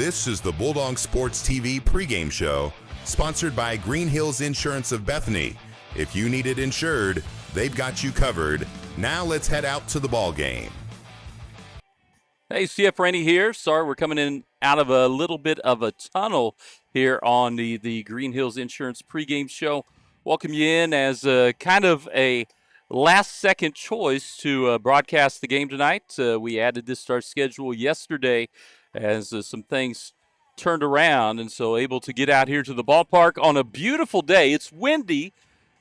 This is the Bulldog Sports TV pregame show, sponsored by Green Hills Insurance of Bethany. If you need it insured, they've got you covered. Now let's head out to the ball game. Hey, CF Rainey here. Sorry, we're coming in out of a little bit of a tunnel here on the Green Hills Insurance pregame show. Welcome you in as kind of a last-second choice to broadcast the game tonight. We added this to our schedule yesterday as some things turned around, and so able to get out here to the ballpark on a beautiful day. It's windy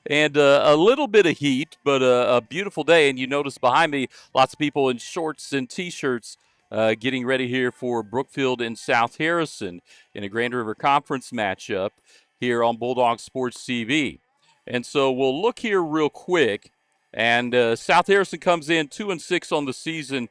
and a little bit of heat, but a beautiful day. And you notice behind me lots of people in shorts and T-shirts getting ready here for Brookfield and South Harrison in a Grand River Conference matchup here on Bulldog Sports TV. And so we'll look here real quick. And South Harrison comes in 2-6 on the season.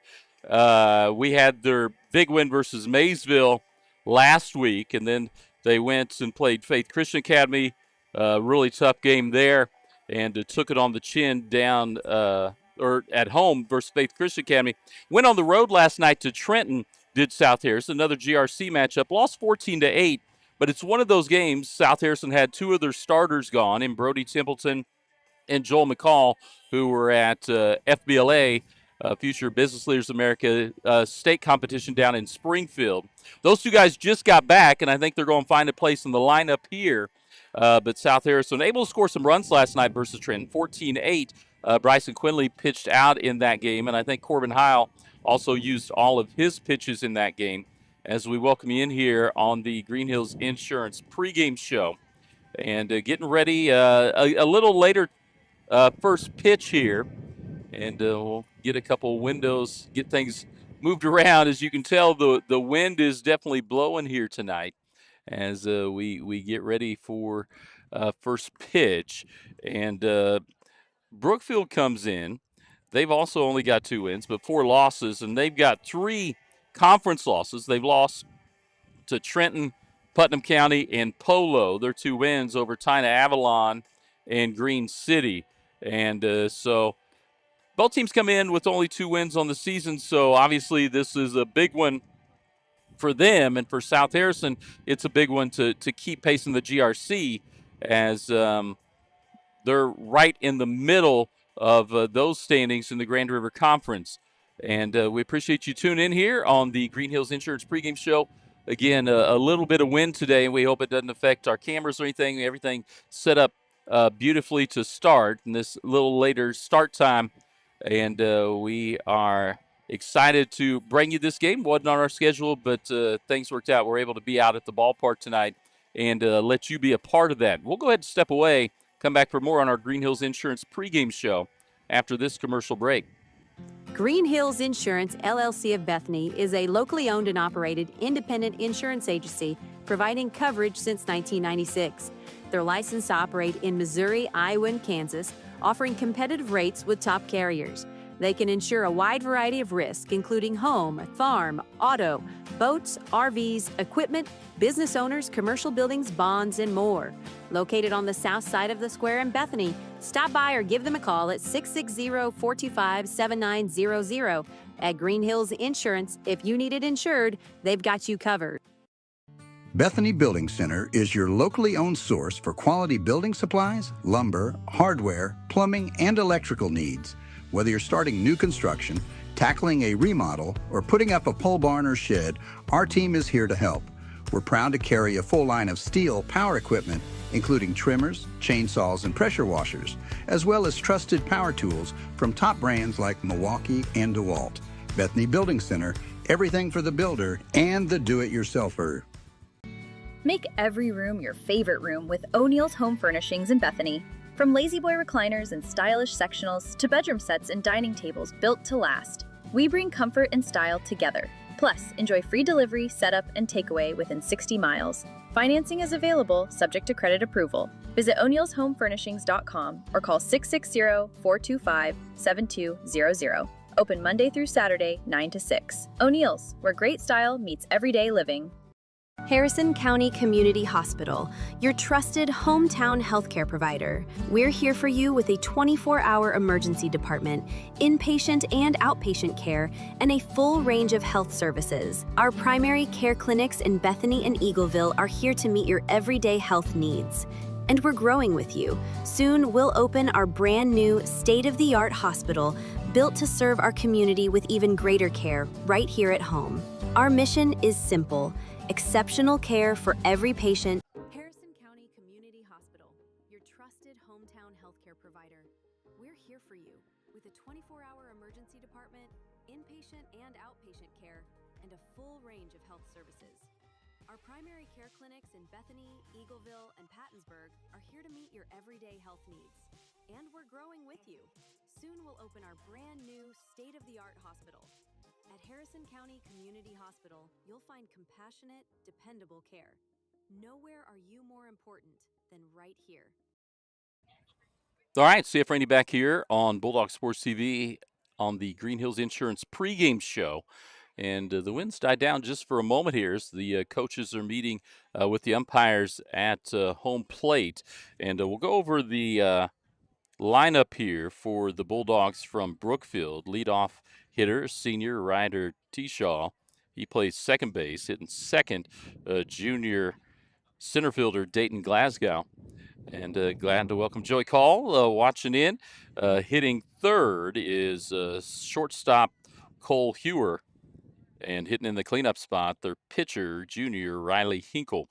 We had their big win versus Maysville last week, and then they went and played Faith Christian Academy. Really tough game there, and took it on the chin down or at home versus Faith Christian Academy. Went on the road last night to Trenton, did South Harrison, another GRC matchup. Lost 14-8, but it's one of those games. South Harrison had two of their starters gone, in Brody Templeton and Joel McCall, who were at FBLA, Future Business Leaders America state competition down in Springfield. Those two guys just got back, and I think they're going to find a place in the lineup here. But South Harrison able to score some runs last night versus Trenton, 14-8. Bryson Quinley pitched out in that game, and I think Corbin Heil also used all of his pitches in that game. As we welcome you in here on the Green Hills Insurance pregame show. And getting ready a little later first pitch here, and we'll get a couple windows, get things moved around. As you can tell, the wind is definitely blowing here tonight as we get ready for first pitch. And Brookfield comes in. They've also only got 2 wins, but 4 losses, and they've got 3 conference losses. They've lost to Trenton, Putnam County, and Polo. Their 2 wins over Tina Avalon and Green City. And so both teams come in with only 2 wins on the season, so obviously this is a big one for them. And for South Harrison, it's a big one to keep pace in the GRC, as they're right in the middle of those standings in the Grand River Conference. And we appreciate you tuning in here on the Green Hills Insurance pregame show. Again, a little bit of wind today, and we hope it doesn't affect our cameras or anything. Everything set up beautifully to start in this little later start time. And we are excited to bring you this game. Wasn't on our schedule, but things worked out. We're able to be out at the ballpark tonight and let you be a part of that. We'll go ahead and step away, come back for more on our Green Hills Insurance pregame show after this commercial break. Green Hills Insurance, LLC of Bethany is a locally owned and operated independent insurance agency providing coverage since 1996. They're licensed to operate in Missouri, Iowa, and Kansas, offering competitive rates with top carriers. They can insure a wide variety of risks, including home, farm, auto, boats, RVs, equipment, business owners, commercial buildings, bonds, and more. Located on the south side of the square in Bethany, stop by or give them a call at 660-425-7900. At Green Hills Insurance, if you need it insured, they've got you covered. Bethany Building Center is your locally owned source for quality building supplies, lumber, hardware, plumbing, and electrical needs. Whether you're starting new construction, tackling a remodel, or putting up a pole barn or shed, our team is here to help. We're proud to carry a full line of steel power equipment, including trimmers, chainsaws, and pressure washers, as well as trusted power tools from top brands like Milwaukee and DeWalt. Bethany Building Center, everything for the builder and the do-it-yourselfer. Make every room your favorite room with O'Neill's Home Furnishings in Bethany. From lazy boy recliners and stylish sectionals to bedroom sets and dining tables built to last, we bring comfort and style together. Plus, enjoy free delivery, setup, and takeaway within 60 miles. Financing is available, subject to credit approval. Visit o'neillshomefurnishings.com or call 660-425-7200. Open Monday through Saturday, 9 to 6. O'Neill's, where great style meets everyday living. Harrison County Community Hospital, your trusted hometown healthcare provider. We're here for you with a 24-hour emergency department, inpatient and outpatient care, and a full range of health services. Our primary care clinics in Bethany and Eagleville are here to meet your everyday health needs. And we're growing with you. Soon, we'll open our brand new state-of-the-art hospital built to serve our community with even greater care right here at home. Our mission is simple: exceptional care for every patient. Harrison County Community Hospital, your trusted hometown healthcare provider. We're here for you with a 24-hour emergency department, inpatient and outpatient care, and a full range of health services. Our primary care clinics in Bethany, Eagleville, and Pattonsburg are here to meet your everyday health needs. And we're growing with you. Soon we'll open our brand new state-of-the-art hospital. At Harrison County Community Hospital, you'll find compassionate, dependable care. Nowhere are you more important than right here. All right, CF Rainey back here on Bulldog Sports TV on the Green Hills Insurance pregame show. And the winds died down just for a moment here as the coaches are meeting with the umpires at home plate. And we'll go over the lineup here for the Bulldogs from Brookfield. Leadoff hitter, senior Ryder T-Shaw. He plays second base, hitting second, junior center fielder Dayton Glasgow. And glad to welcome Joey Call watching in. Hitting third is shortstop Cole Hewer. And hitting in the cleanup spot, their pitcher, junior Riley Hinkle.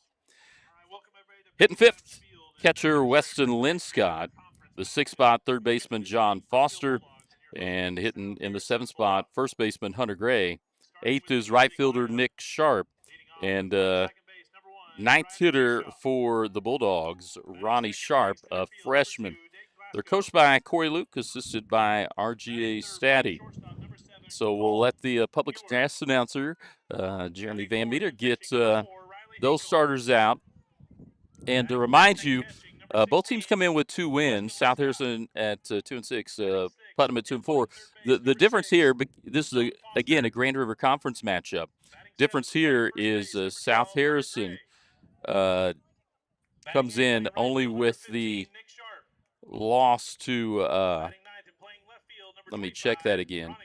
Hitting fifth, catcher Weston Linscott. The sixth spot, third baseman John Foster. And hitting in the seventh spot, first baseman Hunter Gray. Eighth is right fielder Nick Sharp. And ninth hitter for the Bulldogs, Ronnie Sharp, a freshman. They're coached by Corey Luke, assisted by RGA Staddy. So we'll let the public address announcer, Jeremy Van Meter, get those starters out. And to remind you, both teams come in with 2 wins. South Harrison at 2-6, Putnam at 2-4. The difference here, this is again a Grand River Conference matchup. Difference here is South Harrison comes in only with the loss to. Let me check that again.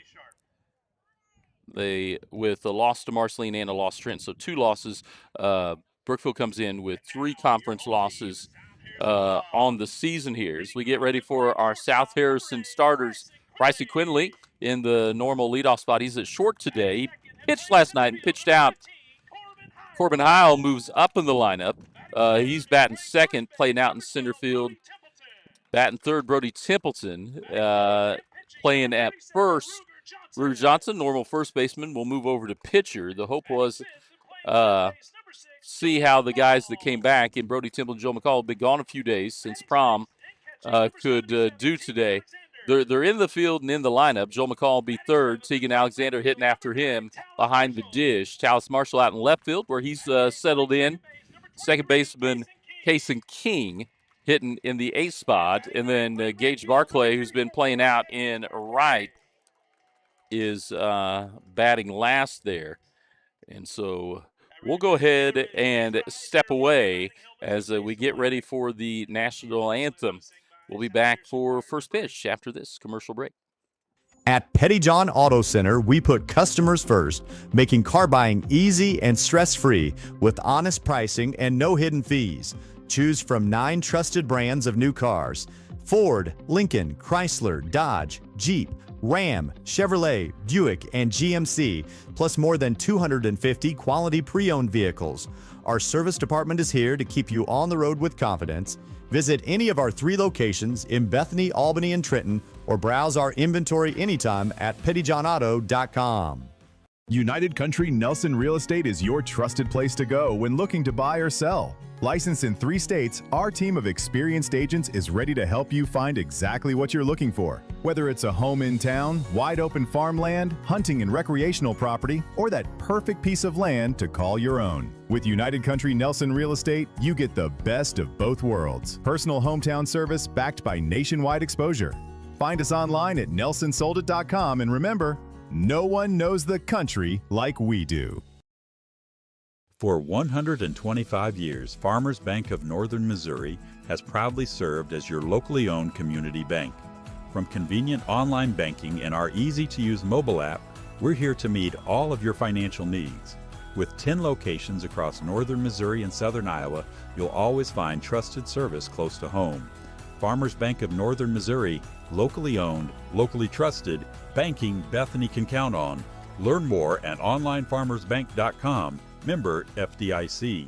With a loss to Marceline and a loss to Trent, so 2 losses. Brookfield comes in with 3 conference losses on the season here. As we get ready for our South Harrison starters, Bryson Quinley in the normal leadoff spot. He's at short today. He pitched last night and pitched out. Corbin Heil moves up in the lineup. He's batting second, playing out in center field. Batting third, Brody Templeton. Playing at first, Rudy Johnson, normal first baseman, will move over to pitcher. The hope was see how the guys that came back, and Brody Temple and Joe McCall have been gone a few days since prom, could do today. They're in the field and in the lineup. Joe McCall will be third. Tegan Alexander hitting after him behind the dish. Talis Marshall out in left field where he's settled in. Second baseman Kason King hitting in the 8th spot. And then Gage Barclay, who's been playing out in right, is batting last there. And so we'll go ahead and step away as we get ready for the national anthem. We'll be back for first pitch after this commercial break. At Petty John Auto Center, we put customers first, making car buying easy and stress-free with honest pricing and no hidden fees. Choose from 9 trusted brands of new cars: Ford, Lincoln, Chrysler, Dodge, Jeep, Ram, Chevrolet, Buick, and GMC, plus more than 250 quality pre-owned vehicles. Our service department is here to keep you on the road with confidence. Visit any of our 3 locations in Bethany, Albany, and Trenton, or browse our inventory anytime at pettyjohnauto.com. United Country Nelson Real Estate is your trusted place to go when looking to buy or sell. Licensed in 3 states, our team of experienced agents is ready to help you find exactly what you're looking for. Whether it's a home in town, wide open farmland, hunting and recreational property, or that perfect piece of land to call your own. With United Country Nelson Real Estate, you get the best of both worlds. Personal hometown service backed by nationwide exposure. Find us online at nelsonsoldit.com, and remember, no one knows the country like we do. For 125 years, Farmers Bank of Northern Missouri has proudly served as your locally owned community bank. From convenient online banking and our easy-to-use mobile app, we're here to meet all of your financial needs. With 10 locations across northern Missouri and southern Iowa, you'll always find trusted service close to home. Farmers Bank of Northern Missouri, locally owned, locally trusted, banking Bethany can count on. Learn more at onlinefarmersbank.com. Member FDIC.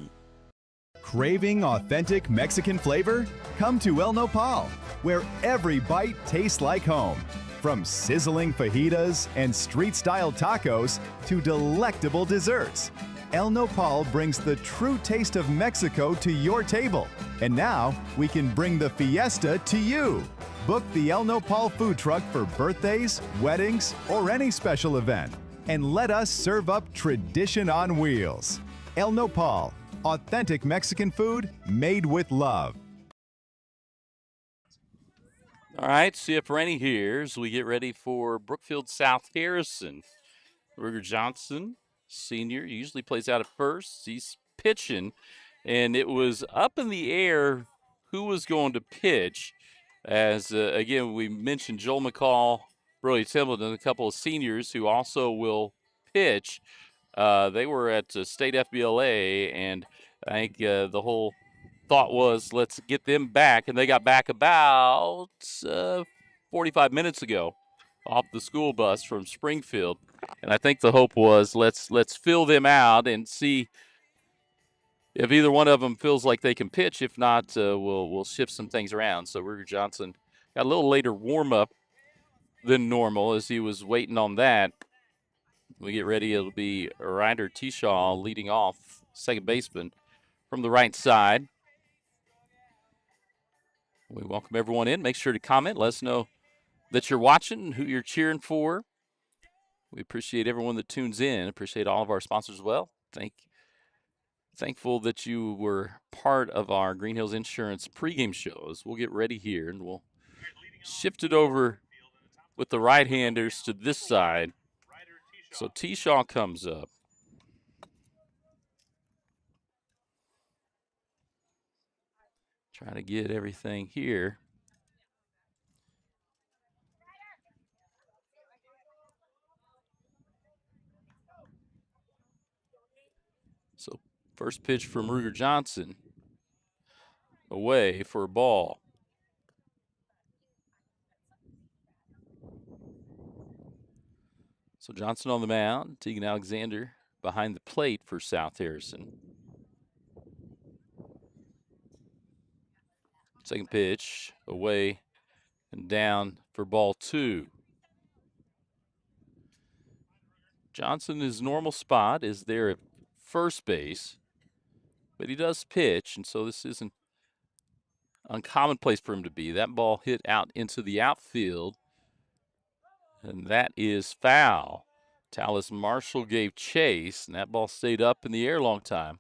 Craving authentic Mexican flavor? Come to El Nopal, where every bite tastes like home. From sizzling fajitas and street-style tacos to delectable desserts, El Nopal brings the true taste of Mexico to your table. And now, we can bring the fiesta to you. Book the El Nopal food truck for birthdays, weddings, or any special event. And let us serve up tradition on wheels. El Nopal, authentic Mexican food made with love. All right, CF Rennie here as we get ready for Brookfield South Harrison. Ruger Johnson, senior, usually plays out at first. He's pitching, and it was up in the air who was going to pitch. As, again, we mentioned Joel McCall, Burley Templeton, a couple of seniors who also will pitch. They were at State FBLA, and I think the whole thought was let's get them back, and they got back about 45 minutes ago off the school bus from Springfield. And I think the hope was let's fill them out and see if either one of them feels like they can pitch. If not, we'll shift some things around. So Ruger Johnson got a little later warm-up than normal as he was waiting on that. We get ready. It'll be Ryder T-Shaw leading off, second baseman from the right side. We welcome everyone in. Make sure to comment. Let us know that you're watching, who you're cheering for. We appreciate everyone that tunes in. Appreciate all of our sponsors as well. Thankful that you were part of our Green Hills Insurance pregame shows. We'll get ready here, and we'll shift it over with the right-handers to this side. So T-Shaw comes up. Trying to get everything here. So first pitch from Ruger Johnson. Away for a ball. So Johnson on the mound. Tegan Alexander behind the plate for South Harrison. Second pitch, away and down for ball two. Johnson, his normal spot is there at first base, but he does pitch, and so this isn't uncommon place for him to be. That ball hit out into the outfield, and that is foul. Tallis Marshall gave chase, and that ball stayed up in the air a long time.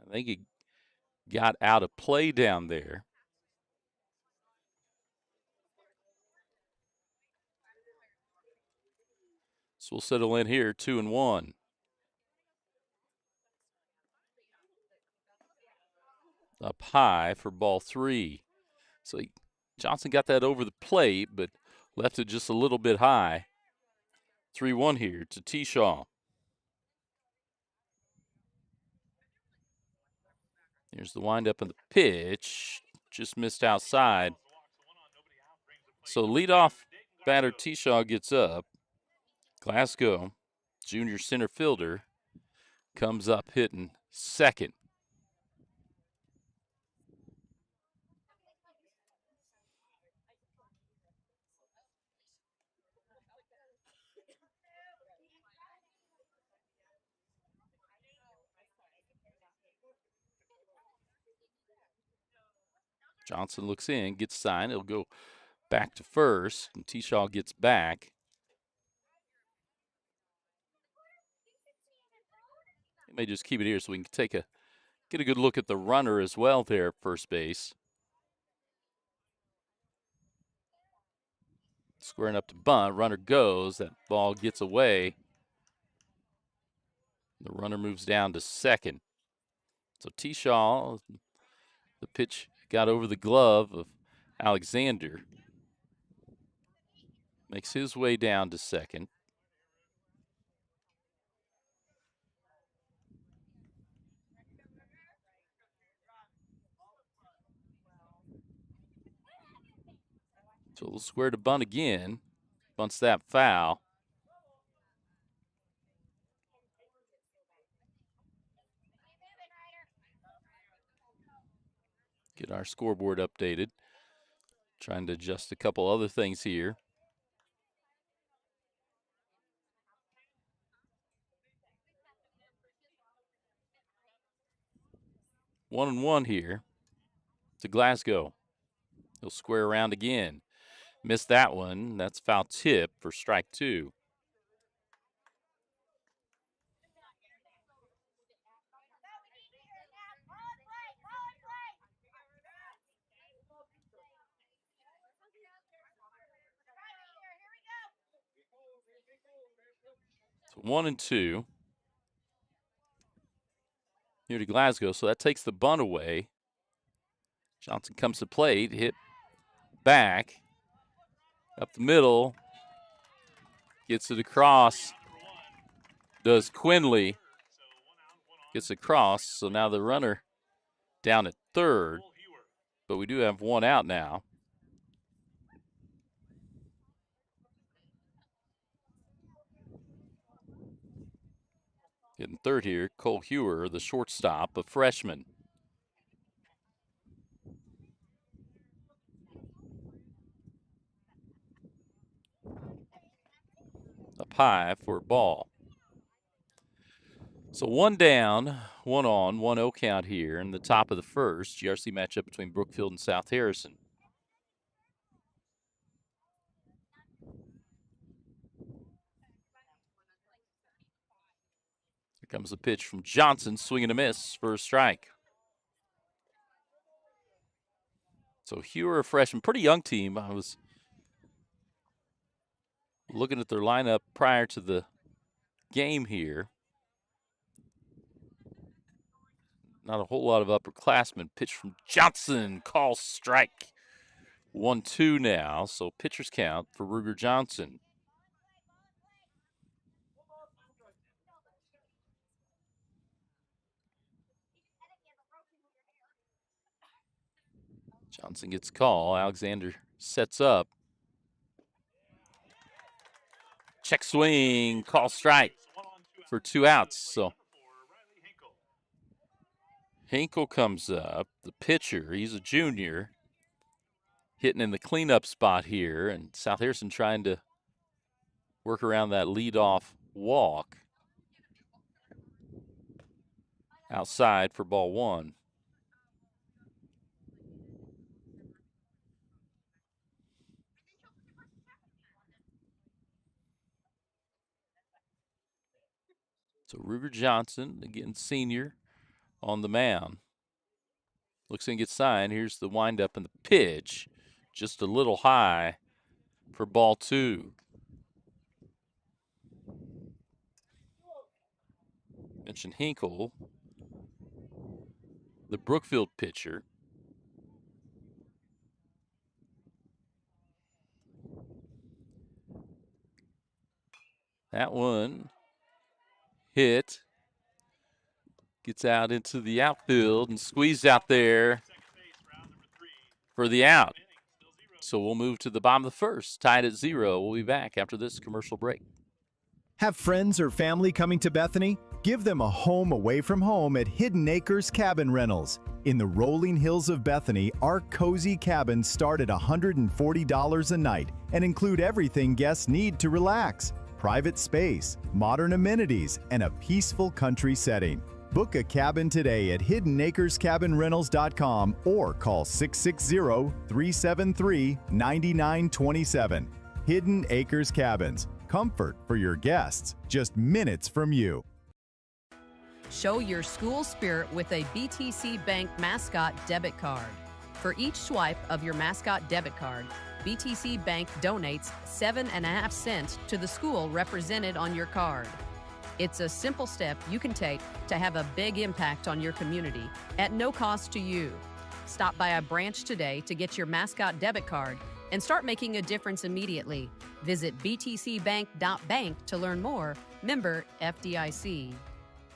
I think he got out of play down there. So we'll settle in here, 2-1. Up high for ball three. So Johnson got that over the plate, but left it just a little bit high. 3-1 here to T-Shaw. Here's the windup and the pitch. Just missed outside. So leadoff batter T-Shaw gets up. Glasgow, junior center fielder, comes up hitting second. Johnson looks in, gets signed. It'll go back to first, and T-Shaw gets back. He may just keep it here so we can get a good look at the runner as well there at first base. Squaring up to bunt. Runner goes. That ball gets away. The runner moves down to second. So T-Shaw, the pitch got over the glove of Alexander. Makes his way down to second. So we'll square to bunt again. Bunts that foul. Get our scoreboard updated. Trying to adjust a couple other things here. One and one here to Glasgow. He'll square around again. Missed that one. That's foul tip for strike two. So 1 and 2 here to Glasgow. So that takes the bunt away. Johnson comes to plate, hit back, up the middle, gets it across. Does Quinley, gets across. So now the runner down at third, but we do have one out now. Getting third here, Cole Hewer, the shortstop, a freshman. Up high for a ball. So one down, one on, 1-0 count here in the top of the first. GRC matchup between Brookfield and South Harrison. Here comes the pitch from Johnson, swing and a miss for a strike. So Hewer, a freshman, pretty young team. I was looking at their lineup prior to the game here. Not a whole lot of upperclassmen. Pitch from Johnson, call strike. 1-2 now, so pitcher's count for Ruger Johnson. Johnson gets a call. Alexander sets up. Check swing, call strike for 2 outs. So Hinkle comes up, the pitcher. He's a junior, hitting in the cleanup spot here, and South Harrison trying to work around that leadoff walk. Outside for ball one. So Ruger Johnson, again senior, on the mound. Looks and gets signed. Here's the windup and the pitch. Just a little high for ball two. Mentioned Hinkle, the Brookfield pitcher. That one hit. Gets out into the outfield and squeezed out there for the out. So we'll move to the bottom of the first, tied at 0. We'll be back after this commercial break. Have friends or family coming to Bethany? Give them a home away from home at Hidden Acres Cabin Rentals. In the rolling hills of Bethany, our cozy cabins start at $140 a night and include everything guests need to relax. Private space, modern amenities, and a peaceful country setting. Book a cabin today at hiddenacrescabinrentals.com or call 660-373-9927. Hidden Acres Cabins. Comfort for your guests, just minutes from you. Show your school spirit with a BTC Bank Mascot Debit Card. For each swipe of your Mascot Debit Card, BTC Bank donates 7.5 cents to the school represented on your card. It's a simple step you can take to have a big impact on your community at no cost to you. Stop by a branch today to get your Mascot debit card and start making a difference immediately. Visit btcbank.bank to learn more. Member FDIC.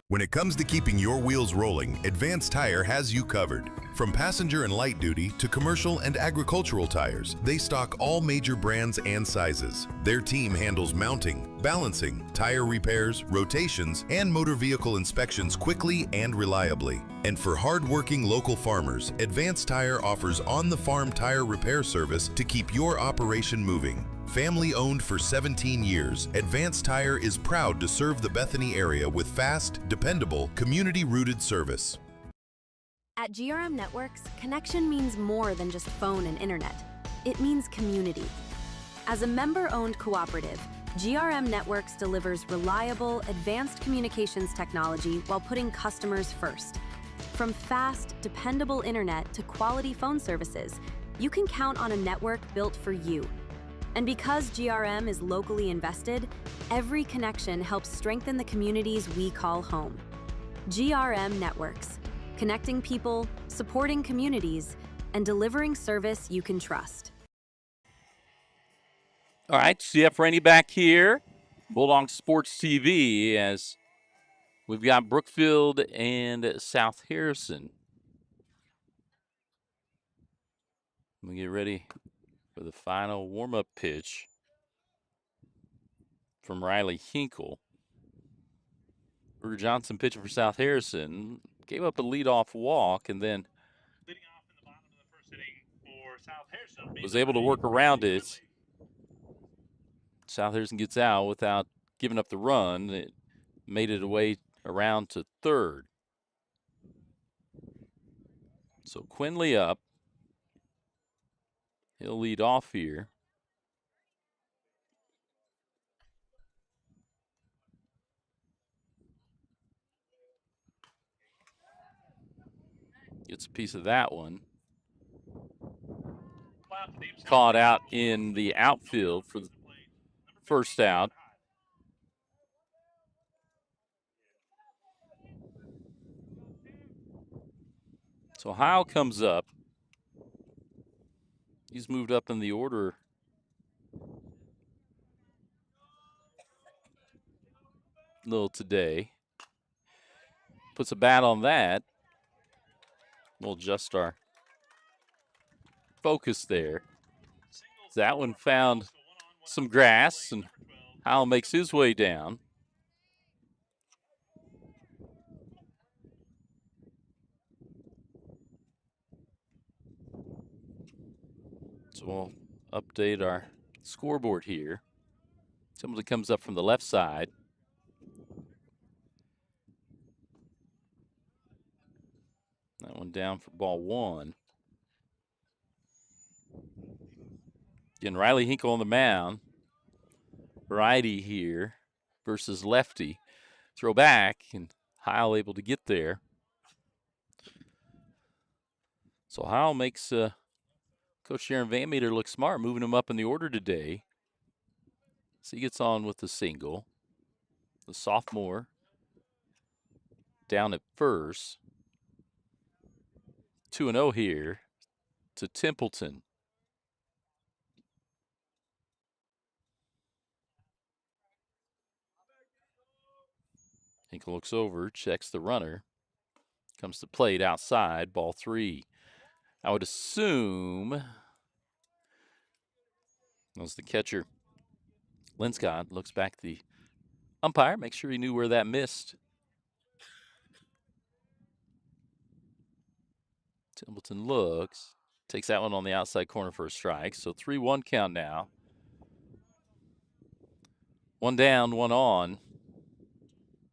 When it comes to keeping your wheels rolling, Advanced Tire has you covered. From passenger and light duty to commercial and agricultural tires, they stock all major brands and sizes. Their team handles mounting, balancing, tire repairs, rotations, and motor vehicle inspections quickly and reliably. And for hard-working local farmers, Advanced Tire offers on-the-farm tire repair service to keep your operation moving. Family owned for 17 years, Advanced Tire is proud to serve the Bethany area with fast, dependable, community-rooted service. At GRM Networks, connection means more than just phone and internet. It means community. As a member-owned cooperative, GRM Networks delivers reliable, advanced communications technology while putting customers first. From fast, dependable internet to quality phone services, you can count on a network built for you. And because GRM is locally invested, every connection helps strengthen the communities we call home. GRM Networks, connecting people, supporting communities, and delivering service you can trust. All right, CF Rainey back here, Bulldog Sports TV, as we've got Brookfield and South Harrison. We get ready for the final warm-up pitch from Riley Hinkle. Drew Johnson pitching for South Harrison, gave up a leadoff walk and then was able to work around it. South Harrison gets out without giving up the run. It made it away around to third. So Quinley up. He'll lead off here. Gets a piece of that one. Caught out in the outfield for the first out. So Heil comes up. He's moved up in the order a little today. Puts a bat on that. We'll adjust our focus there. That one found some grass, and Heil makes his way down. So we'll update our scoreboard here. Somebody comes up from the left side. That one down for ball one. Again, Riley Hinkle on the mound. Righty here versus lefty. Throw back, and Heil able to get there. So Heil makes Coach Sharon Van Meter look smart, moving him up in the order today. So he gets on with the single. The sophomore down at first. 2-0 here to Templeton. Hinkle looks over, checks the runner. Comes to plate outside, ball three. I would assume that was the catcher. Linscott looks back at the umpire, make sure he knew where that missed. Templeton looks, takes that one on the outside corner for a strike. So 3-1 count now. One down, one on.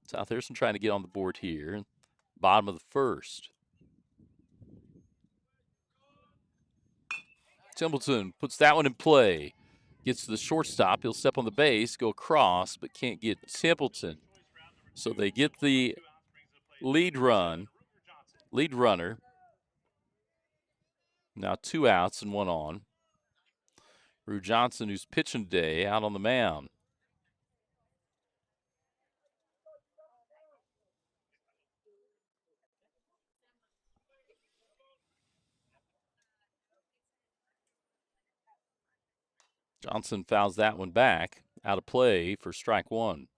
South Harrison trying to get on the board here. Bottom of the first. Templeton puts that one in play. Gets to the shortstop. He'll step on the base, go across, but can't get Templeton. So they get the lead runner. Now 2 outs and 1 on. Drew Johnson, who's pitching today, out on the mound. Johnson fouls that one back. Out of play for strike one.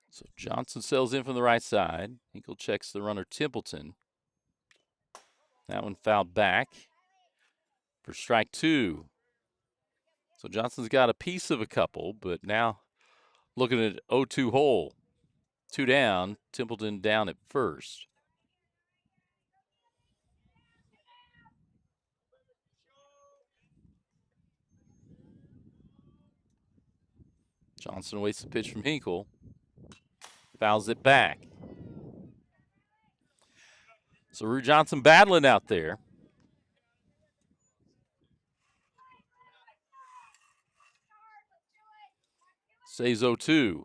So Johnson sails in from the right side. Hinkle checks the runner Templeton. That one fouled back for strike two. So Johnson's got a piece of a couple, but now looking at 0-2 hole. 2 down, Templeton down at first. Johnson waits the pitch from Hinkle. Fouls it back. So Rue Johnson battling out there. Stays 0-2.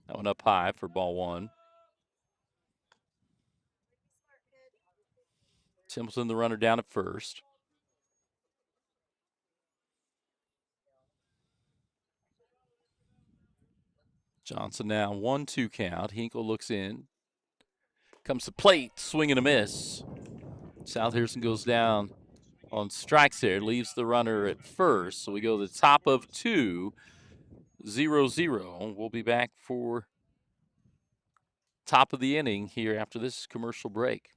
That one up high for ball one. Templeton, the runner, down at first. Johnson now 1-2 count. Hinkle looks in. Comes to plate, swing and a miss. South Harrison goes down on strikes there, leaves the runner at first. So we go to the top of 2, 0-0. We'll be back for top of the inning here after this commercial break.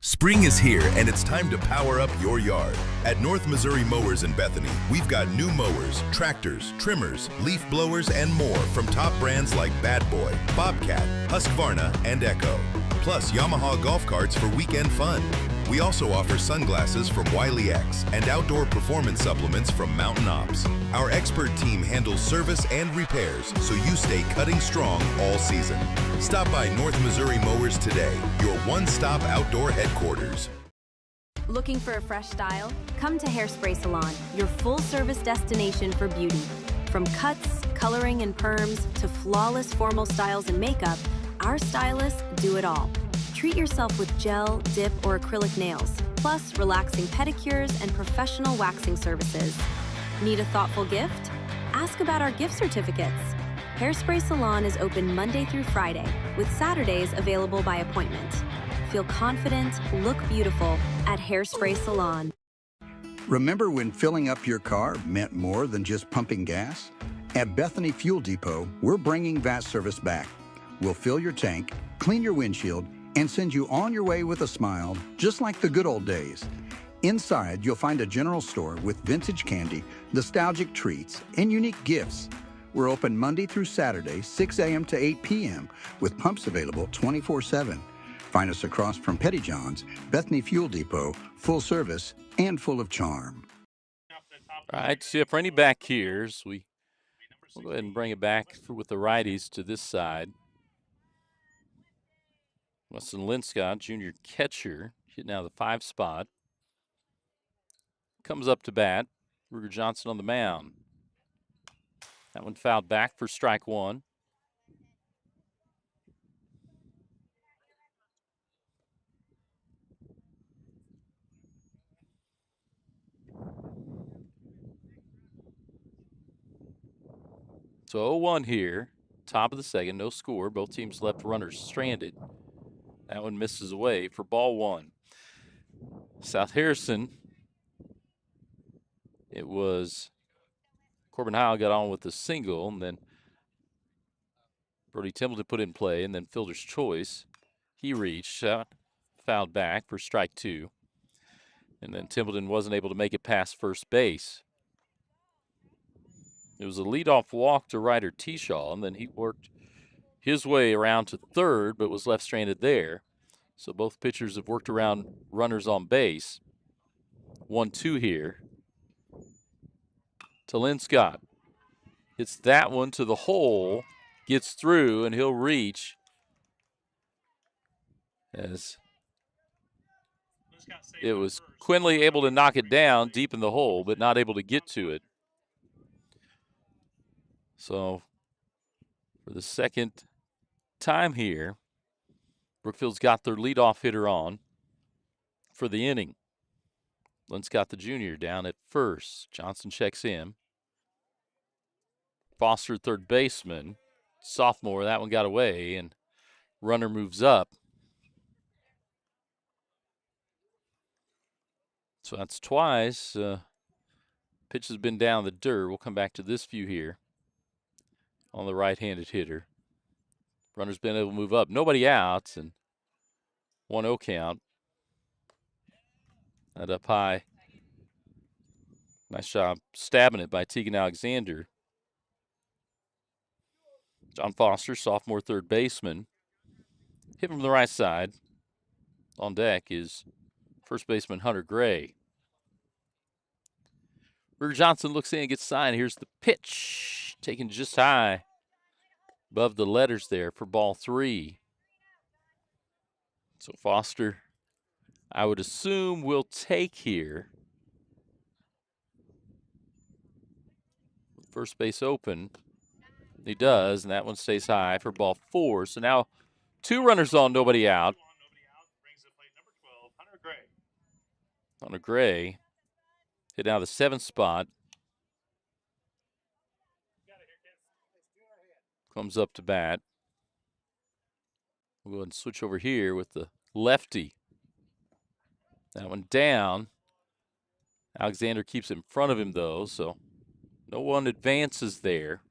Spring is here and it's time to power up your yard. At North Missouri Mowers in Bethany, we've got new mowers, tractors, trimmers, leaf blowers, and more from top brands like Bad Boy, Bobcat, Husqvarna, and Echo. Plus Yamaha golf carts for weekend fun. We also offer sunglasses from Wiley X and outdoor performance supplements from Mountain Ops. Our expert team handles service and repairs so you stay cutting strong all season. Stop by North Missouri Mowers today, your one-stop outdoor headquarters. Looking for a fresh style? Come to Hairspray Salon, your full-service destination for beauty. From cuts, coloring, and perms to flawless formal styles and makeup, our stylists do it all. Treat yourself with gel, dip, or acrylic nails, plus relaxing pedicures and professional waxing services. Need a thoughtful gift? Ask about our gift certificates. Hairspray Salon is open Monday through Friday, with Saturdays available by appointment. Feel confident, look beautiful at Hairspray Salon. Remember when filling up your car meant more than just pumping gas? At Bethany Fuel Depot, we're bringing that service back. We'll fill your tank, clean your windshield, and send you on your way with a smile, just like the good old days. Inside, you'll find a general store with vintage candy, nostalgic treats, and unique gifts. We're open Monday through Saturday, 6 a.m. to 8 p.m., with pumps available 24/7. Find us across from Petty John's, Bethany Fuel Depot, full service and full of charm. All right, see if Rennie back here. So we'll go ahead and bring it back with the righties to this side. Weston Linscott, junior catcher, hitting out of the 5 spot. Comes up to bat. Ruger Johnson on the mound. That one fouled back for strike one. So 0-1 here. Top of the second, no score. Both teams left runners stranded. That one misses away for ball one. South Harrison, it was Corbin Howell got on with the single, and then Brody Templeton put in play, and then fielder's choice. He reached out, fouled back for strike two. And then Templeton wasn't able to make it past first base. It was a leadoff walk to Ryder Teashaw, and then he worked his way around to third, but was left stranded there. So both pitchers have worked around runners on base. 1-2 here to Linscott. Hits that one to the hole, gets through, and he'll reach as it was Quinley able to knock it down deep in the hole, but not able to get to it. So for the second time here, Brookfield's got their leadoff hitter on. for the inning. Linscott the junior down at first. Johnson checks in. Foster, third baseman. Sophomore, that one got away, and runner moves up. So that's twice. Pitch has been down the dirt. We'll come back to this view here on the right-handed hitter. Runner's been able to move up. Nobody out, and 1-0 count. That up high. Nice job stabbing it by Tegan Alexander. John Foster, sophomore third baseman. Hit from the right side. On deck is first baseman Hunter Gray. Ruger Johnson looks in, gets signed. Here's the pitch. Taken just high above the letters there for ball 3. So Foster, I would assume, will take here. First base open. He does, and that one stays high for ball 4. So now 2 runners on, nobody out. Hunter Gray hit out of the 7th spot. Comes up to bat. We'll go ahead and switch over here with the lefty. That one down. Alexander keeps it in front of him, though, so no one advances there.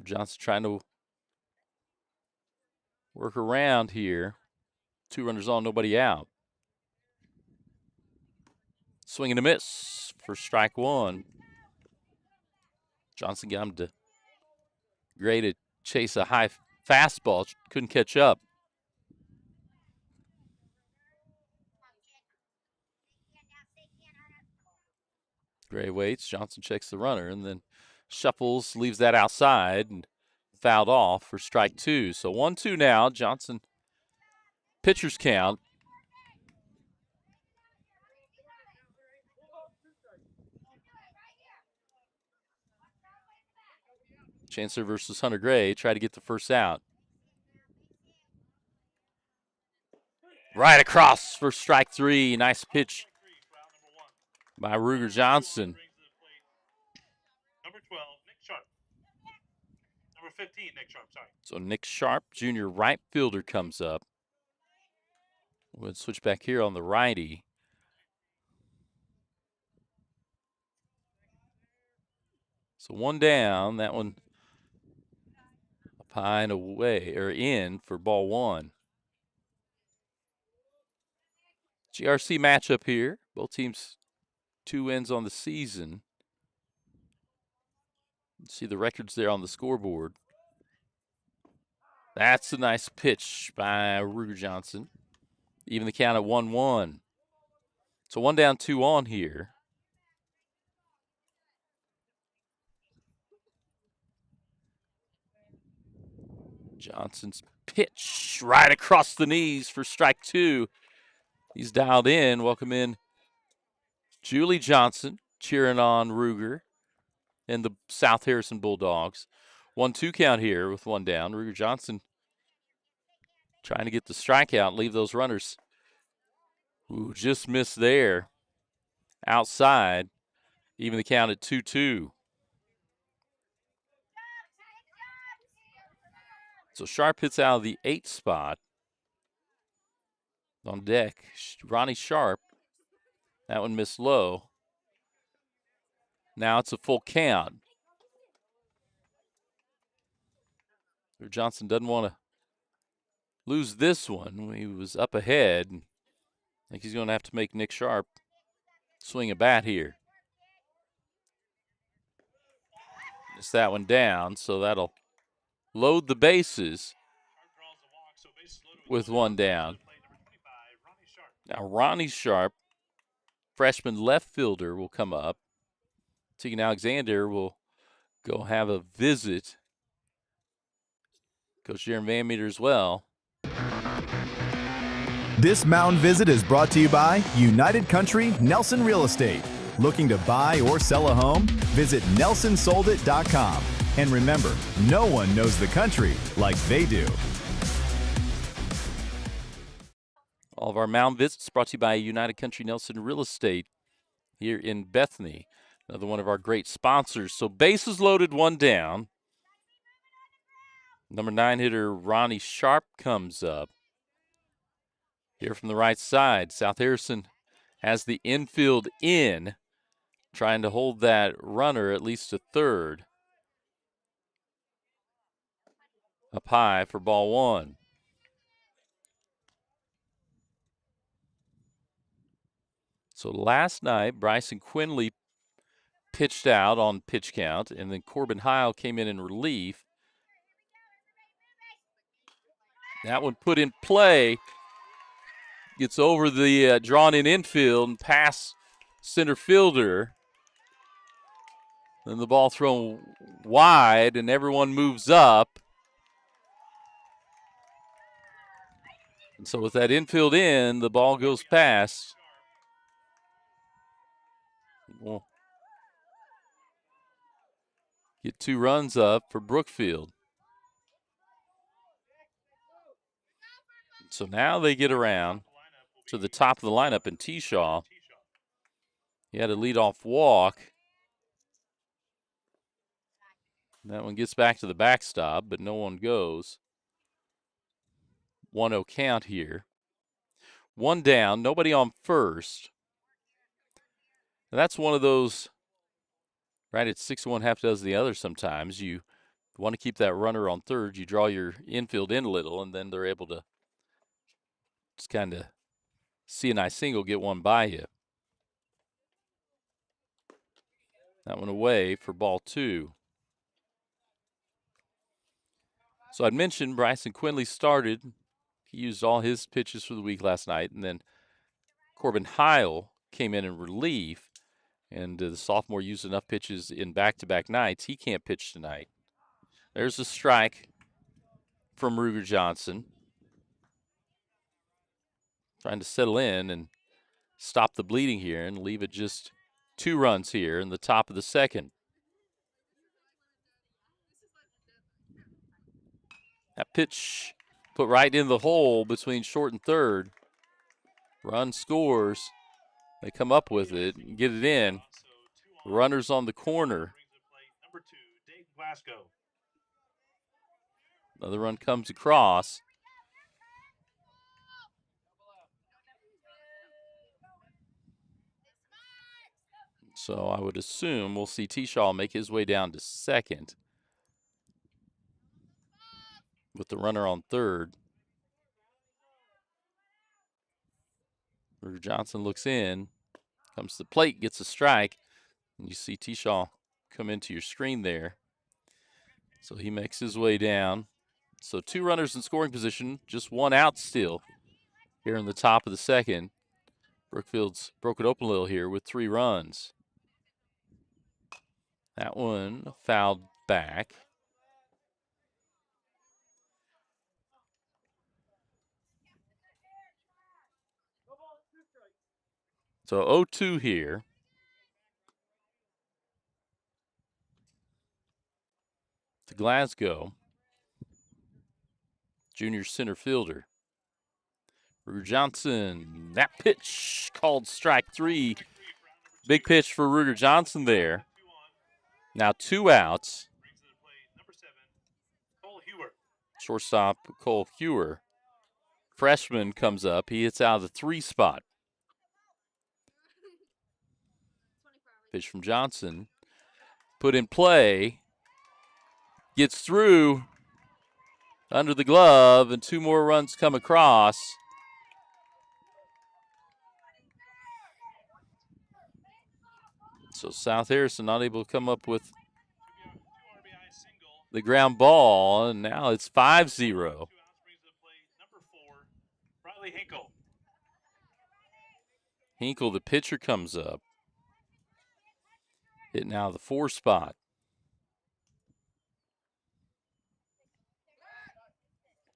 Johnson trying to work around here. 2 runners on, nobody out. Swing and a miss for strike 1. Johnson got him to Gray to chase a high fastball. Couldn't catch up. Gray waits. Johnson checks the runner and then shuffles, leaves that outside and fouled off for strike 2. So 1-2 now. Johnson pitcher's count. Chancellor versus Hunter Gray. Try to get the first out. Right across for strike 3. Nice pitch by Ruger Johnson. Number 12, Nick Sharp. Number 15, Nick Sharp, sorry. So Nick Sharp, junior right fielder, comes up. We'll switch back here on the righty. So 1 down. That one up high and away, or in for ball 1. GRC matchup here. Both teams 2 wins on the season. See the records there on the scoreboard. That's a nice pitch by Ruger Johnson. Even the count at 1-1. So 1 down, 2 on here. Johnson's pitch right across the knees for strike 2. He's dialed in. Welcome in Julie Johnson cheering on Ruger and the South Harrison Bulldogs. 1-2 count here with 1 down. Ruger Johnson trying to get the strikeout, leave those runners. Ooh, just missed there. Outside. Even the count at 2-2. So Sharp hits out of the 8th spot. On deck, Ronnie Sharp. That one missed low. Now it's a full count. Johnson doesn't want to lose this one. He was up ahead. I think he's going to have to make Nick Sharp swing a bat here. Missed that one down, so that'll load the bases with 1 down. Now Ronnie Sharp, freshman left fielder, will come up. Tegan Alexander will go have a visit. Coach Jaron Van Meter as well. This mountain visit is brought to you by United Country Nelson Real Estate. Looking to buy or sell a home? Visit nelsonsoldit.com. And remember, no one knows the country like they do. All of our mound visits brought to you by United Country Nelson Real Estate here in Bethany. Another one of our great sponsors. So bases loaded, one down. Number 9 hitter Ronnie Sharp comes up. Here from the right side, South Harrison has the infield in, trying to hold that runner at least to third. Up high for ball one. So last night, Bryson Quinley pitched out on pitch count, and then Corbin Heil came in relief. That one put in play. Gets over the drawn-in infield and past center fielder. Then the ball thrown wide, and everyone moves up. And so with that infield in, the ball goes past. We'll get 2 runs up for Brookfield. So now they get around to the top of the lineup, and T-Shaw, he had a leadoff walk. That one gets back to the backstop, but no one goes. 1-0 count here. 1 down, nobody on first. And that's one of those, right, it's 6-1, half does the other sometimes. You want to keep that runner on third. You draw your infield in a little, and then they're able to just kind of see a nice single, get one by you. That one away for ball 2. So I'd mentioned Bryson Quinley started. He used all his pitches for the week last night, and then Corbin Heil came in relief, and the sophomore used enough pitches in back-to-back nights. He can't pitch tonight. There's a strike from Ruger Johnson. Trying to settle in and stop the bleeding here and leave it just 2 runs here in the top of the second. That pitch put right in the hole between short and third. Run scores. They come up with it and get it in. Runners on the corner. Another run comes across. So I would assume we'll see T-Shaw make his way down to second with the runner on third. Ruger Johnson looks in, comes to the plate, gets a strike, and you see T-Shaw come into your screen there. So he makes his way down. So 2 runners in scoring position, just 1 out still here in the top of the second. Brookfield's broke it open a little here with 3 runs. That one fouled back. So 0-2 here. To Glasgow. Junior center fielder. Ruger Johnson. That pitch called strike 3. Big pitch for Ruger Johnson there. Now 2 outs. Shortstop Cole Hewer. Freshman comes up. He hits out of the 3 spot. Pitch from Johnson. Put in play. Gets through under the glove, and 2 more runs come across. So South Harrison not able to come up with the ground ball, and now it's 5-0. Hinkle, the pitcher, comes up. Hitting out of the 4 spot.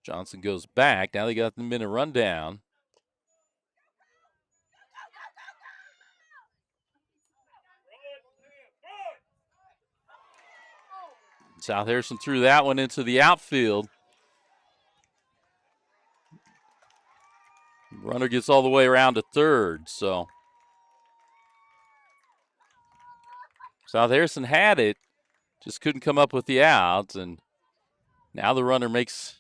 Johnson goes back. Now they got them in a rundown. South Harrison threw that one into the outfield. Runner gets all the way around to third, so South Harrison had it, just couldn't come up with the outs, and now the runner makes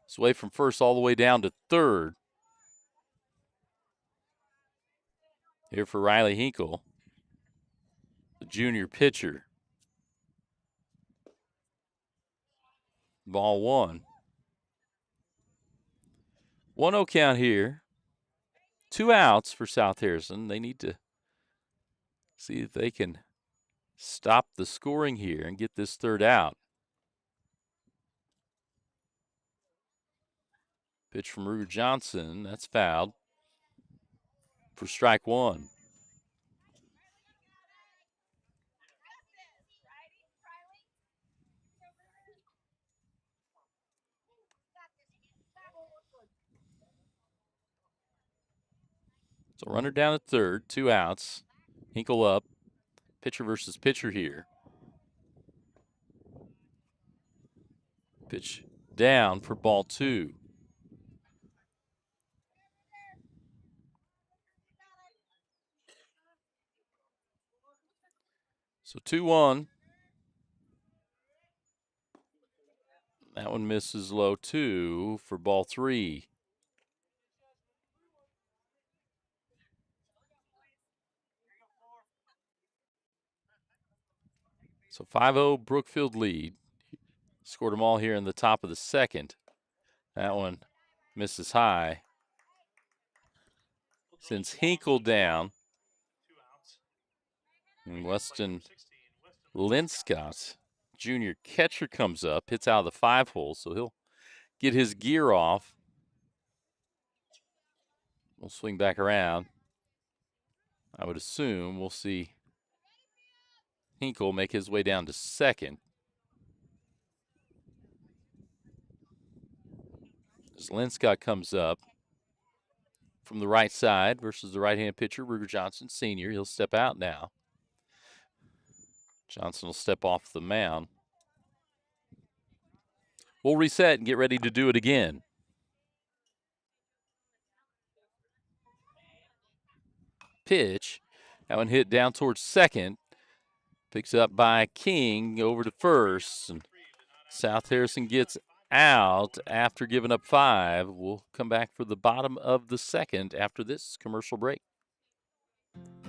his way from first all the way down to third. Here for Riley Hinkle, the junior pitcher. Ball one. 1-0 count here. 2 outs for South Harrison. They need to see if they can stop the scoring here and get this third out. Pitch from Ruger Johnson. That's fouled for strike one. So runner down at third, 2 outs. Hinkle up. Pitcher versus pitcher here. Pitch down for ball 2. So 2-1. That one misses low 2 for ball 3. So 5-0 Brookfield lead. Scored them all here in the top of the second. That one misses high. Sends Hinkle down. And Weston Linscott, junior catcher, comes up, hits out of the 5-hole, so he'll get his gear off. We'll swing back around. I would assume we'll see Hinkle make his way down to second. As Linscott comes up from the right side versus the right-hand pitcher, Ruger Johnson, senior. He'll step out now. Johnson will step off the mound. We'll reset and get ready to do it again. Pitch. That one hit down towards second. Picks up by King over to first. And South Harrison gets out after giving up 5. We'll come back for the bottom of the second after this commercial break.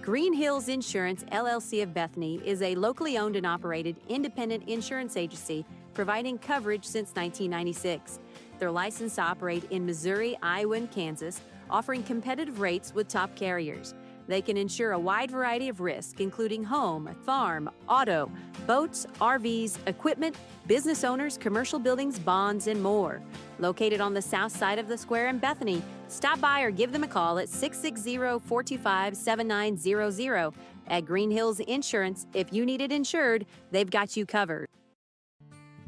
Green Hills Insurance, LLC of Bethany is a locally owned and operated independent insurance agency providing coverage since 1996. They're licensed to operate in Missouri, Iowa, and Kansas, offering competitive rates with top carriers. They can insure a wide variety of risks, including home, farm, auto, boats, RVs, equipment, business owners, commercial buildings, bonds, and more. Located on the south side of the square in Bethany, stop by or give them a call at 660-425-7900. At Green Hills Insurance, if you need it insured, they've got you covered.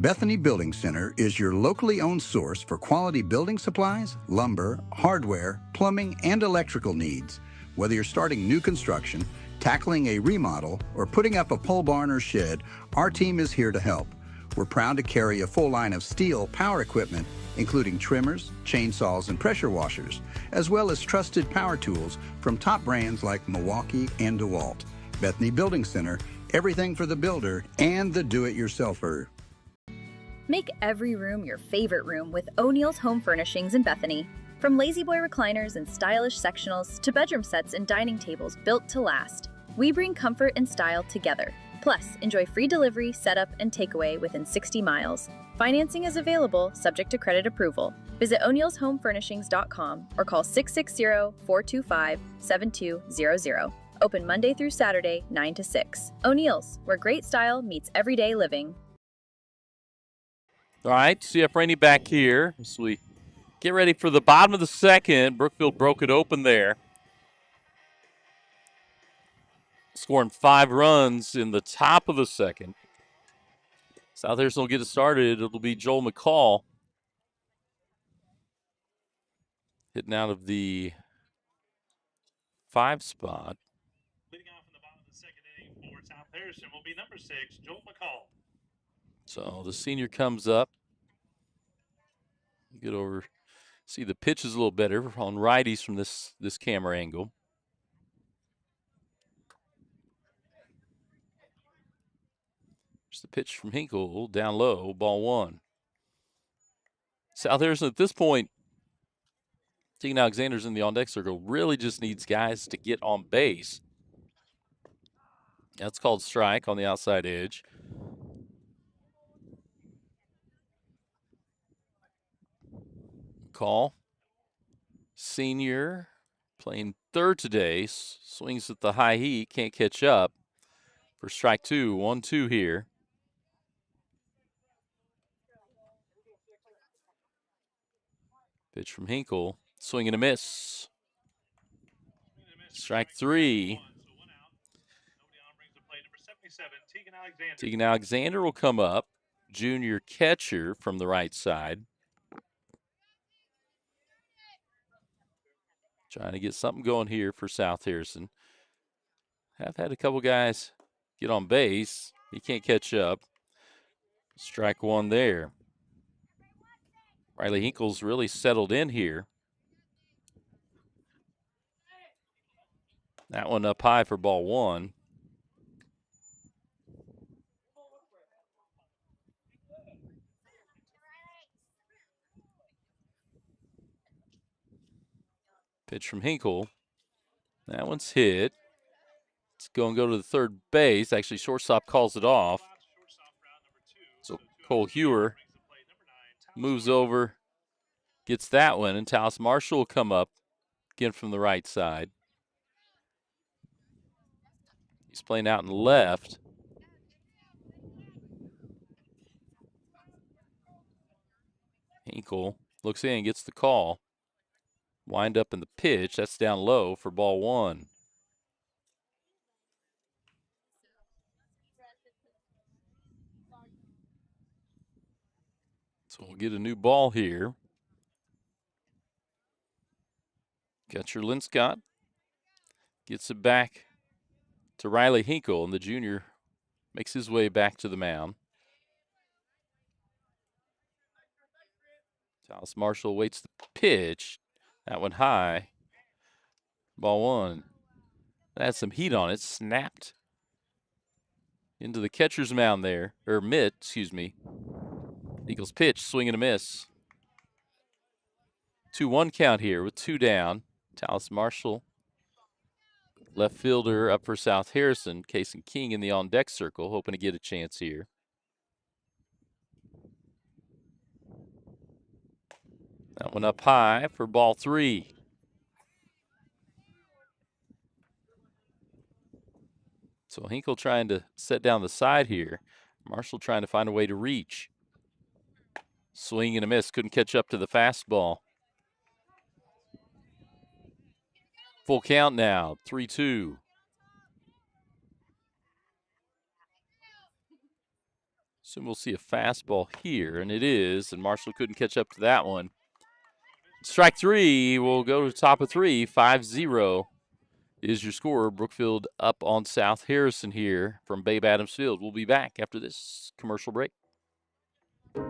Bethany Building Center is your locally owned source for quality building supplies, lumber, hardware, plumbing, and electrical needs. Whether you're starting new construction, tackling a remodel, or putting up a pole barn or shed, our team is here to help. We're proud to carry a full line of steel power equipment, including trimmers, chainsaws, and pressure washers, as well as trusted power tools from top brands like Milwaukee and DeWalt. Bethany Building Center, everything for the builder and the do-it-yourselfer. Make every room your favorite room with O'Neill's Home Furnishings in Bethany. From lazy boy recliners and stylish sectionals to bedroom sets and dining tables built to last, we bring comfort and style together. Plus, enjoy free delivery, setup, and takeaway within 60 miles. Financing is available, subject to credit approval. Visit o'neillshomefurnishings.com or call 660-425-7200. Open Monday through Saturday, 9 to 6. O'Neill's, where great style meets everyday living. All right, CF Rainey back here as we get ready for the bottom of the second. Brookfield broke it open there, scoring 5 runs in the top of the second. South Harrison will get it started. It'll be Joel McCall hitting out of the 5 spot. Leading off in the bottom of the second inning for South Harrison will be number 6, Joel McCall. So the senior comes up. Get over, see the pitch is a little better on righties from this camera angle. There's the pitch from Hinkle, down low, ball one. South Harrison at this point, Tegan Alexander's in the on-deck circle, really just needs guys to get on base. That's called strike on the outside edge. Call. Senior playing third today. Swings at the high heat. Can't catch up for strike two. 1-2 here. Pitch from Hinkle. Swing and a miss. Strike three. Tegan Alexander will come up. Junior catcher from the right side. Trying to get something going here for South Harrison. Have had a couple guys get on base. He can't catch up. Strike one there. Riley Hinkle's really settled in here. That one up high for ball one. Pitch from Hinkle. That one's hit. It's going to go to the third base. Actually, shortstop calls it off. So Cole Hewer moves over, gets that one, and Talis Marshall will come up again from the right side. He's playing out in left. Hinkle looks in, gets the call. Wind up in the pitch. That's down low for ball one. So we'll get a new ball here. Got your Linscott. Gets it back to Riley Hinkle, and the junior makes his way back to the mound. Talis Marshall waits the pitch. That one high. Ball one. That had some heat on it. Snapped into the catcher's mound there, or mitt, excuse me. Eagles pitch, swing and a miss. 2-1 count here with two down. Talis Marshall, left fielder up for South Harrison. Case and King in the on-deck circle, hoping to get a chance here. That one up high for ball three. So Hinkle trying to set down the side here. Marshall trying to find a way to reach. Swing and a miss. Couldn't catch up to the fastball. Full count now. 3-2. Soon we'll see a fastball here, and it is. And Marshall couldn't catch up to that one. Strike three will go to the top of three. 5-0 is your score. Brookfield up on South Harrison here from Babe Adams Field. We'll be back after this commercial break.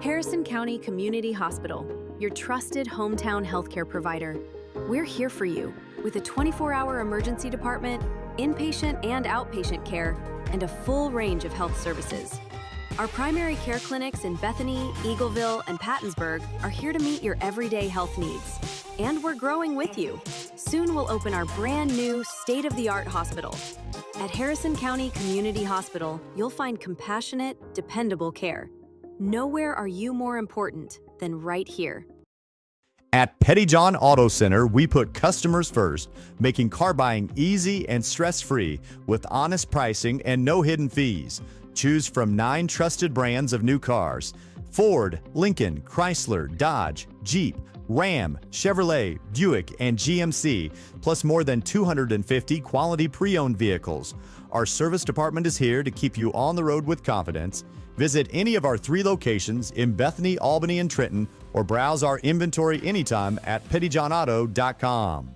Harrison County Community Hospital, your trusted hometown healthcare provider. We're here for you with a 24-hour emergency department, inpatient and outpatient care, and a full range of health services. Our primary care clinics in Bethany, Eagleville, and Pattonsburg are here to meet your everyday health needs. And we're growing with you. Soon we'll open our brand new state-of-the-art hospital. At Harrison County Community Hospital, you'll find compassionate, dependable care. Nowhere are you more important than right here. At Petty John Auto Center, we put customers first, making car buying easy and stress-free with honest pricing and no hidden fees. Choose from 9 trusted brands of new cars: Ford, Lincoln, Chrysler, Dodge, Jeep, Ram, Chevrolet, Buick, and GMC, plus more than 250 quality pre-owned vehicles. Our service department is here to keep you on the road with confidence. Visit any of our 3 locations in Bethany, Albany, and Trenton, or browse our inventory anytime at pettyjohnauto.com.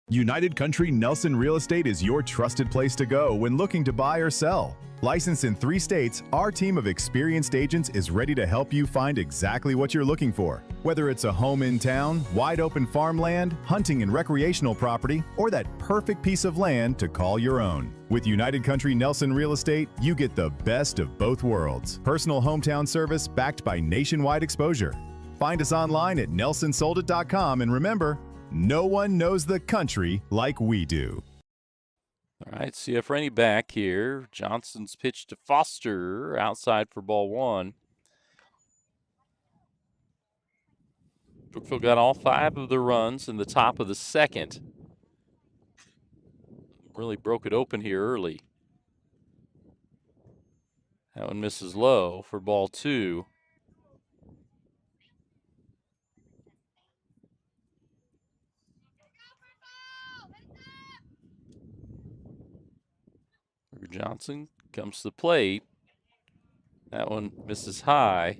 United Country Nelson Real Estate is your trusted place to go when looking to buy or sell. Licensed in 3 states, our team of experienced agents is ready to help you find exactly what you're looking for. Whether it's a home in town, wide open farmland, hunting and recreational property, or that perfect piece of land to call your own. With United Country Nelson Real Estate, you get the best of both worlds. Personal hometown service backed by nationwide exposure. Find us online at nelsonsoldit.com, and remember, no one knows the country like we do. All right, CF Rainey back here. Johnson's pitch to Foster outside for ball 1. Brookfield got all 5 of the runs in the top of the second. Really broke it open here early. That one misses low for ball 2. Johnson comes to the plate. That one misses high.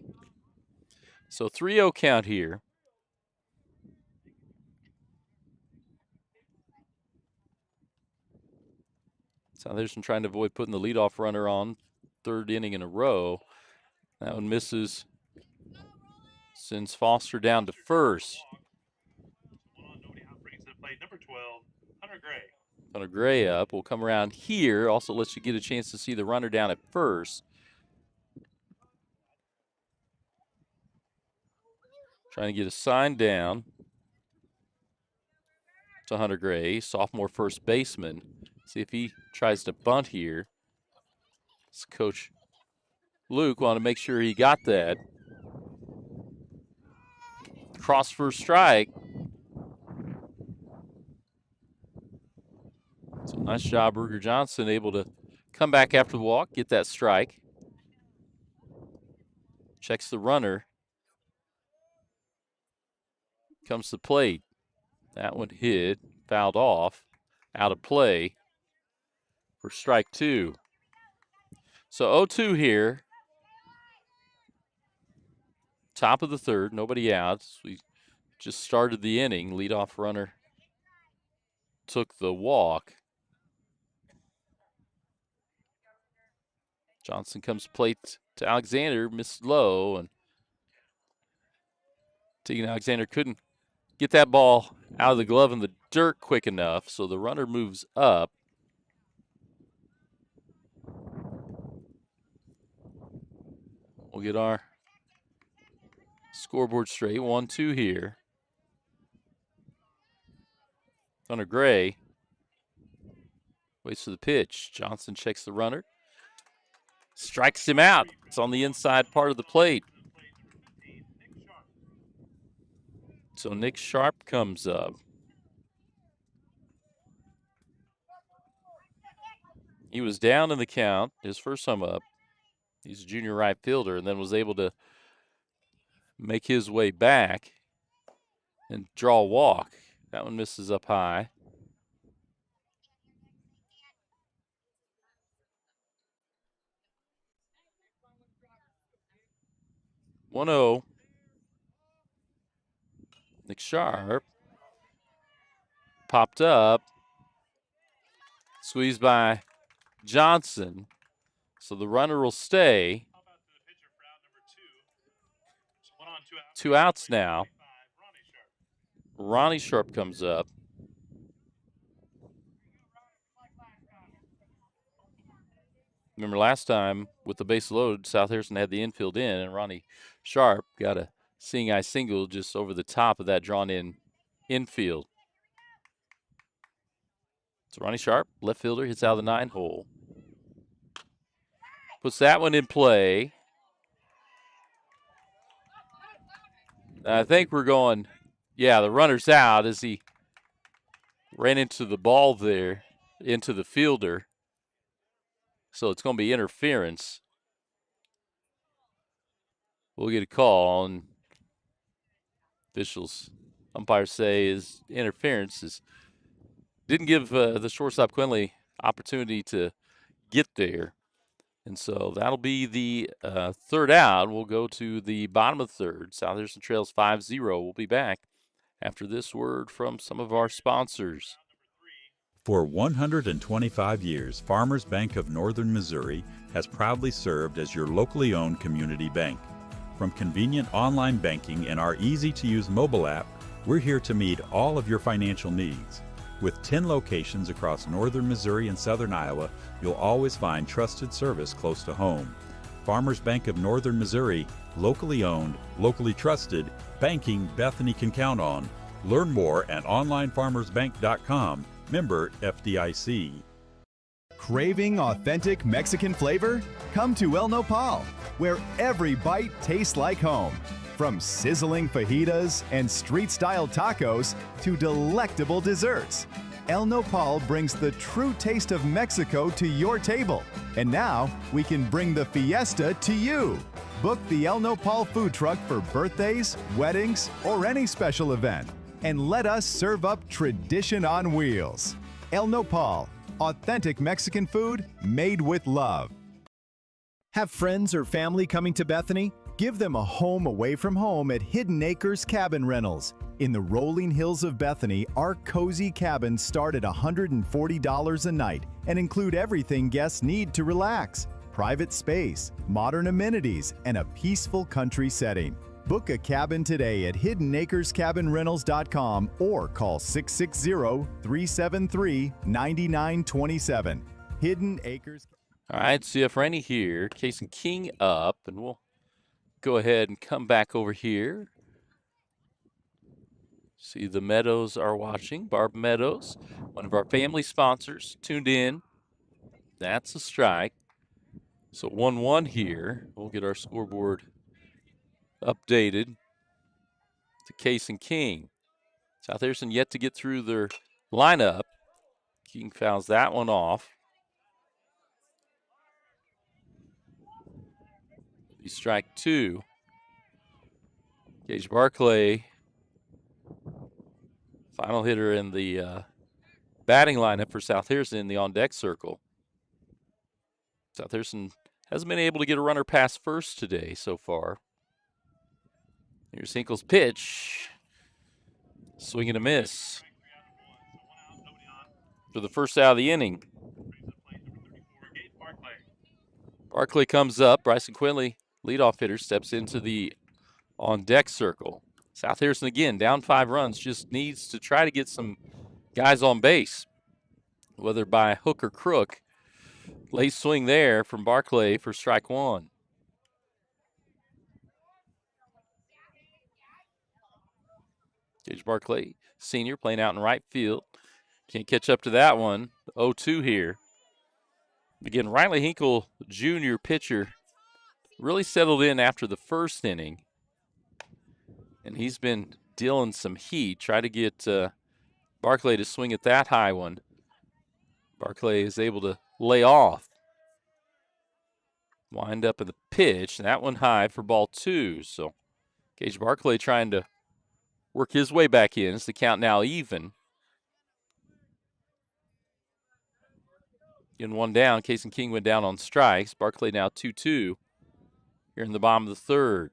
So 3-0 count here. Southampton trying to avoid putting the leadoff runner on, 3rd inning in a row. That one misses. Sends Foster down to first. Nobody out, brings to the plate. Number 12, Hunter Gray. Hunter Gray up. We'll come around here. Also lets you get a chance to see the runner down at first. Trying to get a sign down to Hunter Gray, sophomore first baseman. See if he tries to bunt here. It's Coach Luke wanted to make sure he got that. Cross for a strike. So nice job, Ruger Johnson, able to come back after the walk, get that strike. Checks the runner. Comes to the plate. That one hit, fouled off, out of play for strike 2. So 0-2 here. Top of the 3rd, nobody out. We just started the inning. Leadoff runner took the walk. Johnson comes to plate to Alexander, missed low, and Tegan Alexander couldn't get that ball out of the glove in the dirt quick enough, so the runner moves up. We'll get our scoreboard straight. 1-2 here. Hunter Gray waits for the pitch. Johnson checks the runner. Strikes him out. It's on the inside part of the plate. So Nick Sharp comes up. He was down in the count his first time up. He's a junior right fielder, and then was able to make his way back and draw a walk. That one misses up high. One-0. Nick Sharp popped up, squeezed by Johnson. So the runner will stay. 2 outs now. Ronnie Sharp comes up. Remember last time with the base load, South Harrison had the infield in, and Ronnie Sharp got a seeing eye single just over the top of that drawn in infield. So Ronnie Sharp, left fielder, hits out of the 9 hole. Puts that one in play. I think we're going, yeah, the runner's out as he ran into the ball there, into the fielder. So it's going to be interference. We'll get a call, and officials, umpires say is interference. Didn't give the shortstop Quinley opportunity to get there. And so that'll be the 3rd out. We'll go to the bottom of the 3rd. South Harrison trails 5-0. We'll be back after this word from some of our sponsors. For 125 years, Farmers Bank of Northern Missouri has proudly served as your locally owned community bank. From convenient online banking and our easy-to-use mobile app, we're here to meet all of your financial needs. With 10 locations across northern Missouri and southern Iowa, you'll always find trusted service close to home. Farmers Bank of Northern Missouri, locally owned, locally trusted, banking Bethany can count on. Learn more at onlinefarmersbank.com. Member FDIC. Craving authentic Mexican flavor? Come to El Nopal, where every bite tastes like home. From sizzling fajitas and street-style tacos to delectable desserts, El Nopal brings the true taste of Mexico to your table. And now, we can bring the fiesta to you. Book the El Nopal food truck for birthdays, weddings, or any special event. And let us serve up tradition on wheels. El Nopal, authentic Mexican food made with love. Have friends or family coming to Bethany? Give them a home away from home at Hidden Acres Cabin Rentals. In the rolling hills of Bethany, our cozy cabins start at $140 a night and include everything guests need to relax: private space, modern amenities, and a peaceful country setting. Book a cabin today at hiddenacrescabinrentals.com or call 660-373-9927. Hidden Acres. All right, CF Rainey here, Case and King up, and we'll go ahead and come back over here. See, the Meadows are watching. Barb Meadows, one of our family sponsors, tuned in. That's a strike. So 1-1 here. We'll get our scoreboard updated to Case and King. South Harrison yet to get through their lineup. King fouls that one off. Strike two. Gage Barclay, final hitter in the batting lineup for South Harrison in the on-deck circle. South Harrison hasn't been able to get a runner past first today so far. Here's Hinkle's pitch. Swing and a miss for the first out of the inning. Barclay comes up. Bryson Quinley, leadoff hitter, steps into the on-deck circle. South Harrison again, down 5 runs, just needs to try to get some guys on base, whether by hook or crook. Late swing there from Barclay for strike one. Gage Barclay, senior, playing out in right field. Can't catch up to that one. 0-2 here. Again, Riley Hinkle, junior pitcher, really settled in after the first inning. And he's been dealing some heat. Try to get Barclay to swing at that high one. Barclay is able to lay off. Wind up in the pitch. That one high for ball 2. So Gage Barclay trying to work his way back in. It's the count now even. Getting one down. Case and King went down on strikes. Barclay now 2-2 here in the bottom of the third.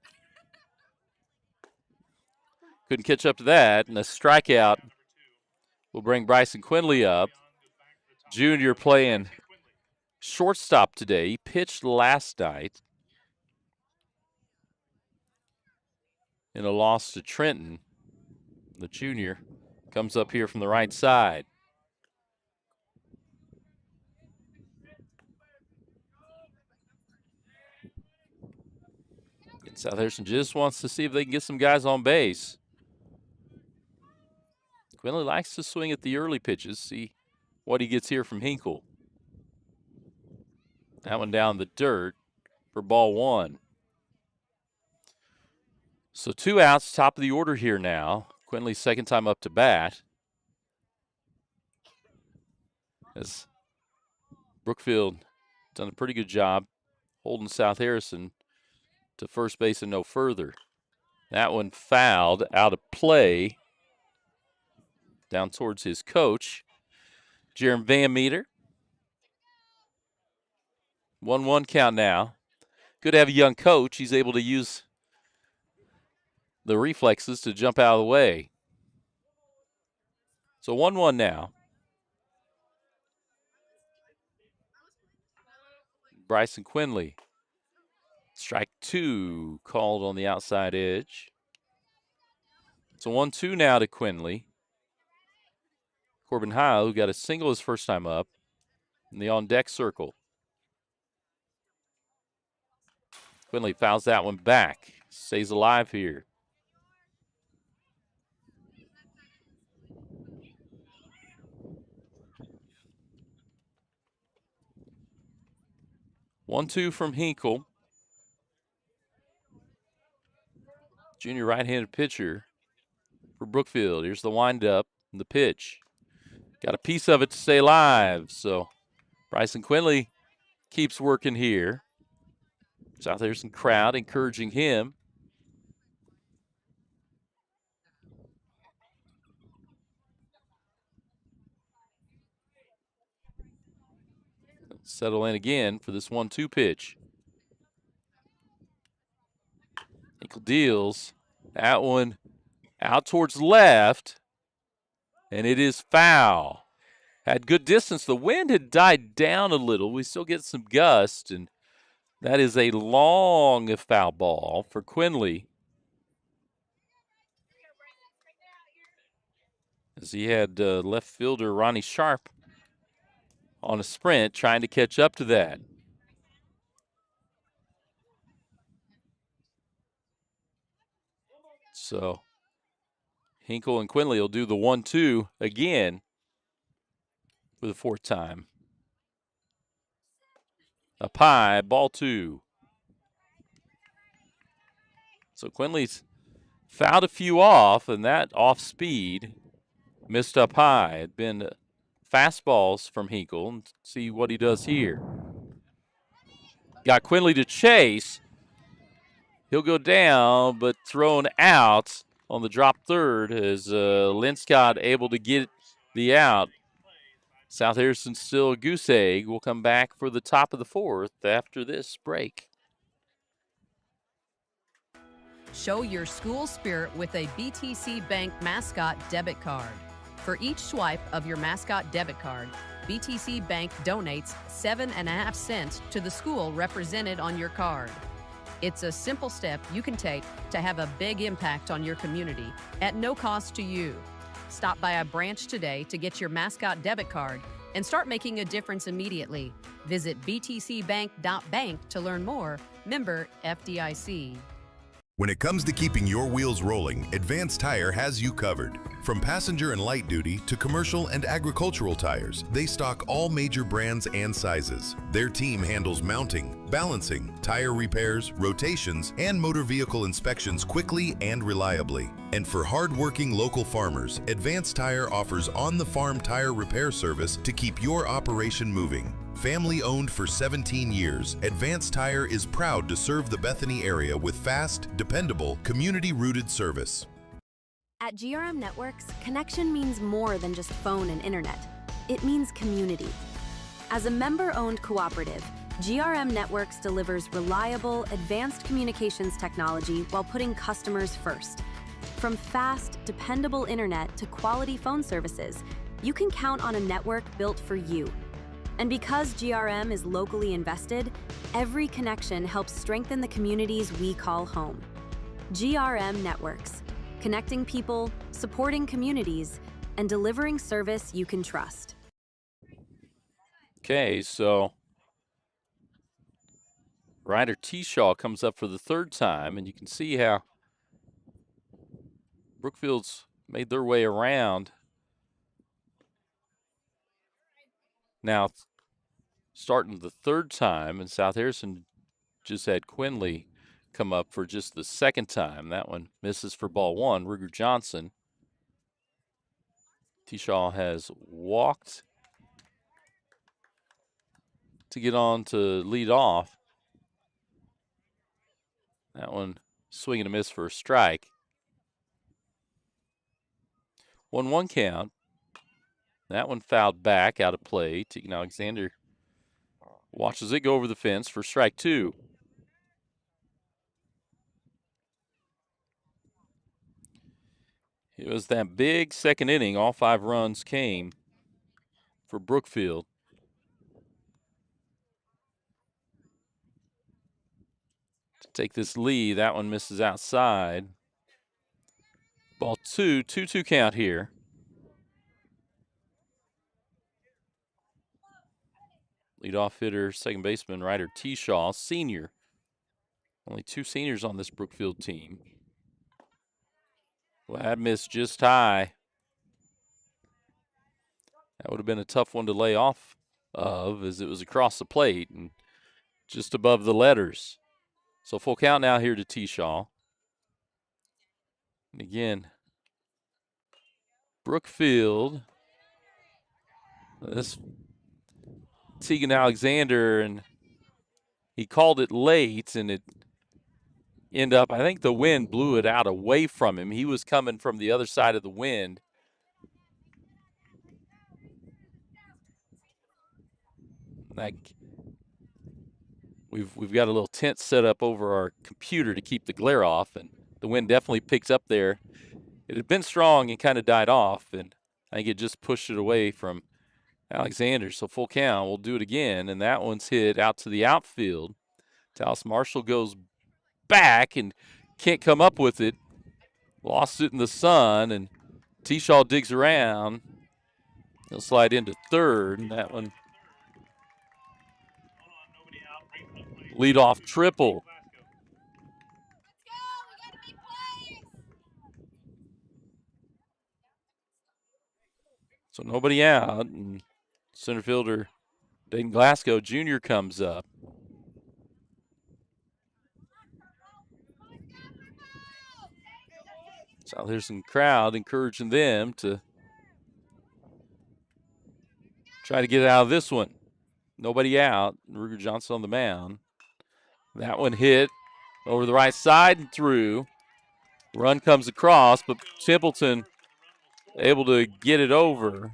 Couldn't catch up to that, and a strikeout will bring Bryson Quinley up. Junior playing shortstop today. He pitched last night in a loss to Trenton. The junior comes up here from the right side. And South Harrison just wants to see if they can get some guys on base. Quinley likes to swing at the early pitches, see what he gets here from Hinkle. That one down the dirt for ball 1. So 2 outs, top of the order here now. Quinley's second time up to bat. As Brookfield done a pretty good job holding South Harrison to first base and no further. That one fouled out of play down towards his coach, Jerem Van Meter. 1-1 count now. Good to have a young coach. He's able to use the reflexes to jump out of the way. So 1-1 now. Bryson Quinley. Strike 2 called on the outside edge. It's a 1-2 now to Quinley. Corbin Heil, who got a single his first time up in the on-deck circle. Quinley fouls that one back. Stays alive here. One-two from Hinkle. Junior right-handed pitcher for Brookfield. Here's the windup and the pitch. Got a piece of it to stay alive. So Bryson Quinley keeps working here. South Harrison crowd encouraging him. Settle in again for this 1-2 pitch. Hinkle deals. That one out towards left, and it is foul. Had good distance. The wind had died down a little. We still get some gust, and that is a long foul ball for Quinley. As he had left fielder Ronnie Sharp on a sprint trying to catch up to that. So Hinkle and Quinley will do the 1-2 again for the fourth time. Up high, ball 2. So Quinley's fouled a few off, and that off speed missed up high. Had been fastballs from Hinkle, and see what he does here. Got Quinley to chase. He'll go down, but thrown out on the drop third as Linscott able to get the out. South Harrison still a goose egg. We'll come back for the top of the fourth after this break. Show your school spirit with a BTC Bank mascot debit card. For each swipe of your mascot debit card, BTC Bank donates 7.5 cents to the school represented on your card. It's a simple step you can take to have a big impact on your community at no cost to you. Stop by a branch today to get your mascot debit card and start making a difference immediately. Visit btcbank.bank to learn more. Member FDIC. When it comes to keeping your wheels rolling, Advanced Tire has you covered. From passenger and light duty to commercial and agricultural tires, they stock all major brands and sizes. Their team handles mounting, balancing, tire repairs, rotations, and motor vehicle inspections quickly and reliably. And for hard-working local farmers, Advanced Tire offers on-the-farm tire repair service to keep your operation moving. Family owned for 17 years, Advanced Tire is proud to serve the Bethany area with fast, dependable, community-rooted service. At GRM Networks, connection means more than just phone and internet. It means community. As a member-owned cooperative, GRM Networks delivers reliable, advanced communications technology while putting customers first. From fast, dependable internet to quality phone services, you can count on a network built for you. And because GRM is locally invested, every connection helps strengthen the communities we call home. GRM Networks, connecting people, supporting communities, and delivering service you can trust. Okay, so Ryder T-Shaw comes up for the third time, and you can see how Brookfield's made their way around. Now, starting the third time, and South Harrison just had Quinley come up for just the second time. That one misses for ball 1. Ruger Johnson. T-Shaw has walked to get on to lead off. That one swing and a miss for a strike. 1-1 count. That one fouled back out of play. Tegan Alexander watches it go over the fence for strike 2. It was that big second inning. All 5 runs came for Brookfield. take this lead. That one misses outside. Ball 2-2 count here. Leadoff hitter, second baseman, Ryder T-Shaw, senior. Only 2 seniors on this Brookfield team. Well, that missed just high. That would have been a tough one to lay off of, as it was across the plate and just above the letters. So full count now here to T-Shaw. And again, Brookfield. This Tegan Alexander, and he called it late, and it ended up, I think the wind blew it out away from him. He was coming from the other side of the wind. Like, we've got a little tent set up over our computer to keep the glare off, and the wind definitely picked up there. It had been strong and kind of died off, and I think it just pushed it away from Alexander. So full count, we'll do it again, and that one's hit out to the outfield. Dallas Marshall goes back and can't come up with it. Lost it in the sun, and T-Shaw digs around. He'll slide into third, and that one leadoff triple. So nobody out, and center fielder Dayton Glasgow Jr. comes up. So there's some crowd encouraging them to try to get out of this one. Nobody out. Ruger Johnson on the mound. That one hit over the right side and through. Run comes across, but Templeton able to get it over.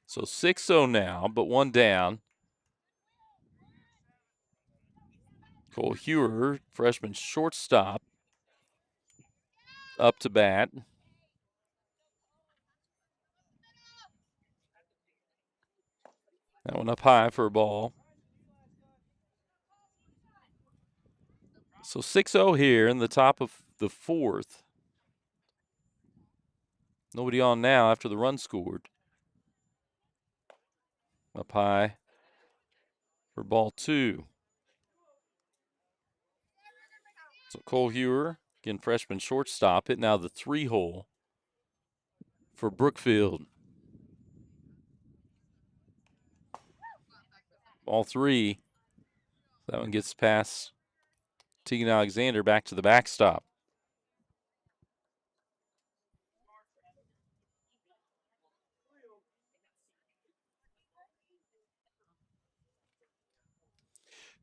So 6-0 now, but one down. Cole Hewer, freshman shortstop, up to bat. That one up high for a ball. So 6-0 here in the top of the fourth. Nobody on now after the run scored. Up high for ball 2. So Cole Hewer, again freshman shortstop, hitting now the 3-hole for Brookfield. Ball 3. That one gets past Tegan Alexander back to the backstop.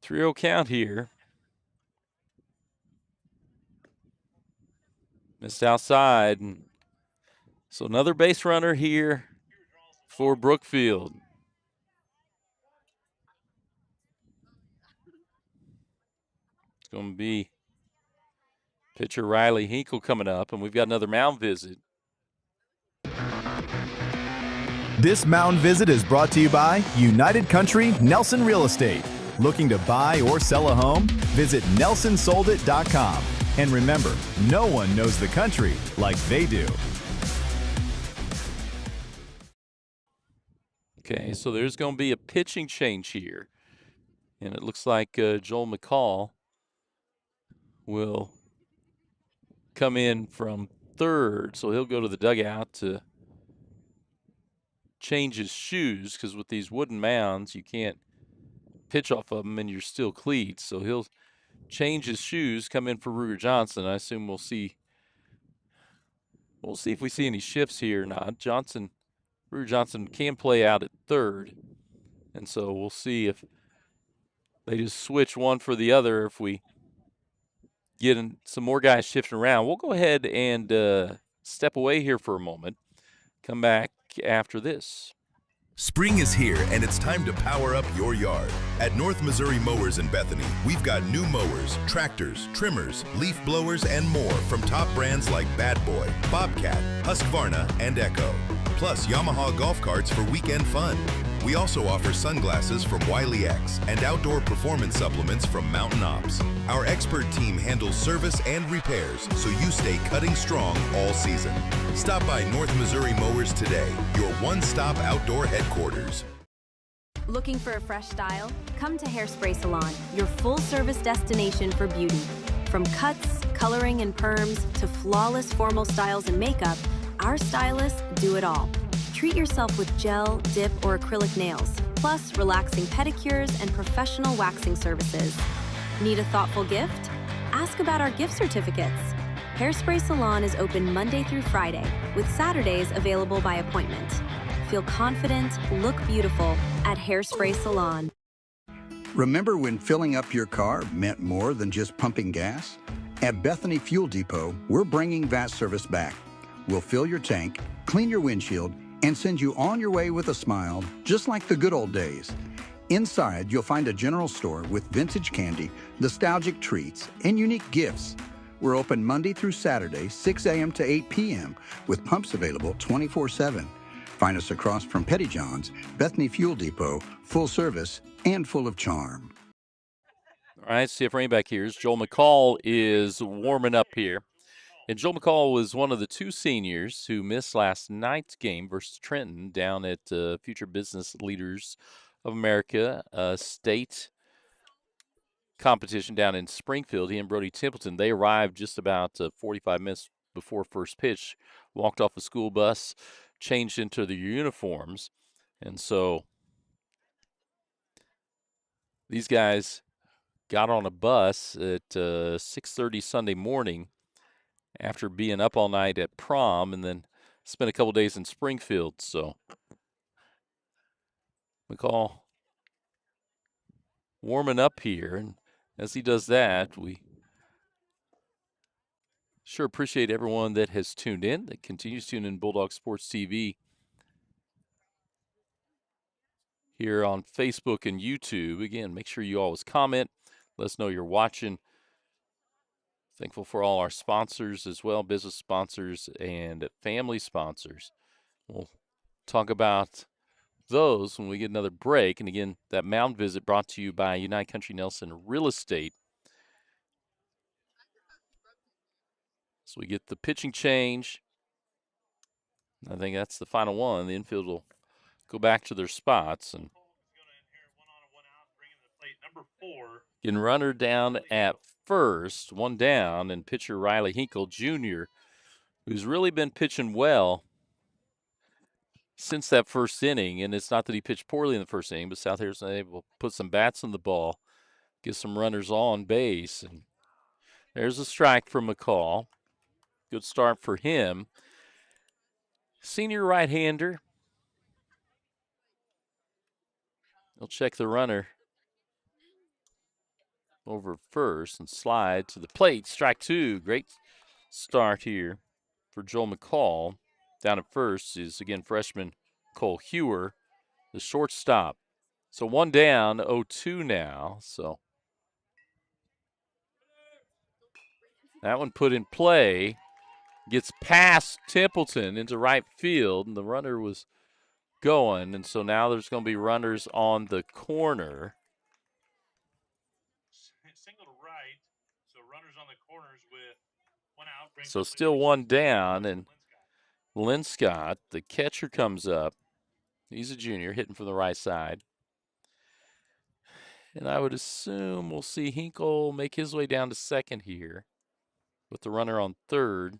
Three-0 count here. Missed outside. And so another base runner here for Brookfield. It's going to be pitcher Riley Hinkle coming up, and we've got another mound visit. This mound visit is brought to you by United Country Nelson Real Estate. Looking to buy or sell a home? Visit nelsonsoldit.com. And remember, no one knows the country like they do. Okay, so there's going to be a pitching change here. And it looks like Joel McCall will come in from third. So he'll go to the dugout to change his shoes, because with these wooden mounds, you can't pitch off of them and you're still cleats. So he'll change his shoes, come in for Ruger Johnson. I assume we'll see if we see any shifts here or not. Ruger Johnson can play out at third, and so we'll see if they just switch one for the other. If we get some more guys shifting around, we'll go ahead and step away here for a moment. Come back after this. Spring is here, and it's time to power up your yard. At North Missouri Mowers in Bethany, we've got new mowers, tractors, trimmers, leaf blowers, and more from top brands like Bad Boy, Bobcat, Husqvarna, and Echo. Plus Yamaha golf carts for weekend fun. We also offer sunglasses from Wiley X and outdoor performance supplements from Mountain Ops. Our expert team handles service and repairs so you stay cutting strong all season. Stop by North Missouri Mowers today, your one-stop outdoor headquarters. Looking for a fresh style? Come to Hairspray Salon, your full-service destination for beauty. From cuts, coloring, and perms to flawless formal styles and makeup, our stylists do it all. Treat yourself with gel, dip, or acrylic nails, plus relaxing pedicures and professional waxing services. Need a thoughtful gift? Ask about our gift certificates. Hairspray Salon is open Monday through Friday, with Saturdays available by appointment. Feel confident, look beautiful at Hairspray Salon. Remember when filling up your car meant more than just pumping gas? At Bethany Fuel Depot, we're bringing that service back. We'll fill your tank, clean your windshield, and send you on your way with a smile, just like the good old days. Inside, you'll find a general store with vintage candy, nostalgic treats, and unique gifts. We're open Monday through Saturday, 6 a.m. to 8 p.m., with pumps available 24/7. Find us across from Petty John's, Bethany Fuel Depot, full service and full of charm. All right, CF Rain back here. Joel McCall is warming up here. And Joel McCall was one of the two seniors who missed last night's game versus Trenton down at Future Business Leaders of America state competition down in Springfield. He and Brody Templeton, they arrived just about 45 minutes before first pitch, walked off a school bus, changed into their uniforms. And so these guys got on a bus at 6:30 Sunday morning after being up all night at prom and then spent a couple days in Springfield. So McCall warming up here, and as he does that, we sure appreciate everyone that has tuned in, that continues to tune in Bulldog Sports TV here on Facebook and YouTube. Again, make sure you always comment, let us know you're watching. Thankful for all our sponsors as well, business sponsors and family sponsors. We'll talk about those when we get another break. And again, that mound visit brought to you by United Country Nelson Real Estate. So we get the pitching change. I think that's the final one. The infield will go back to their spots. And getting runner down at first, one down, and pitcher Riley Hinkle Jr., who's really been pitching well since that first inning. And it's not that he pitched poorly in the first inning, but South Harrison able to put some bats on the ball, get some runners on base. And there's a strike from McCall. Good start for him. Senior right-hander. He'll check the runner over first and slide to the plate. Strike two. Great start here for Joel McCall. Down at first is, again, freshman Cole Hewer, the shortstop. So one down, 0-2 now. So that one put in play. Gets past Templeton into right field, and the runner was going. And so now there's going to be runners on the corner. Single to right, so runners on the corners with one out. So still one down, and Linscott, the catcher, comes up. He's a junior, hitting from the right side. And I would assume we'll see Hinkle make his way down to second here with the runner on third.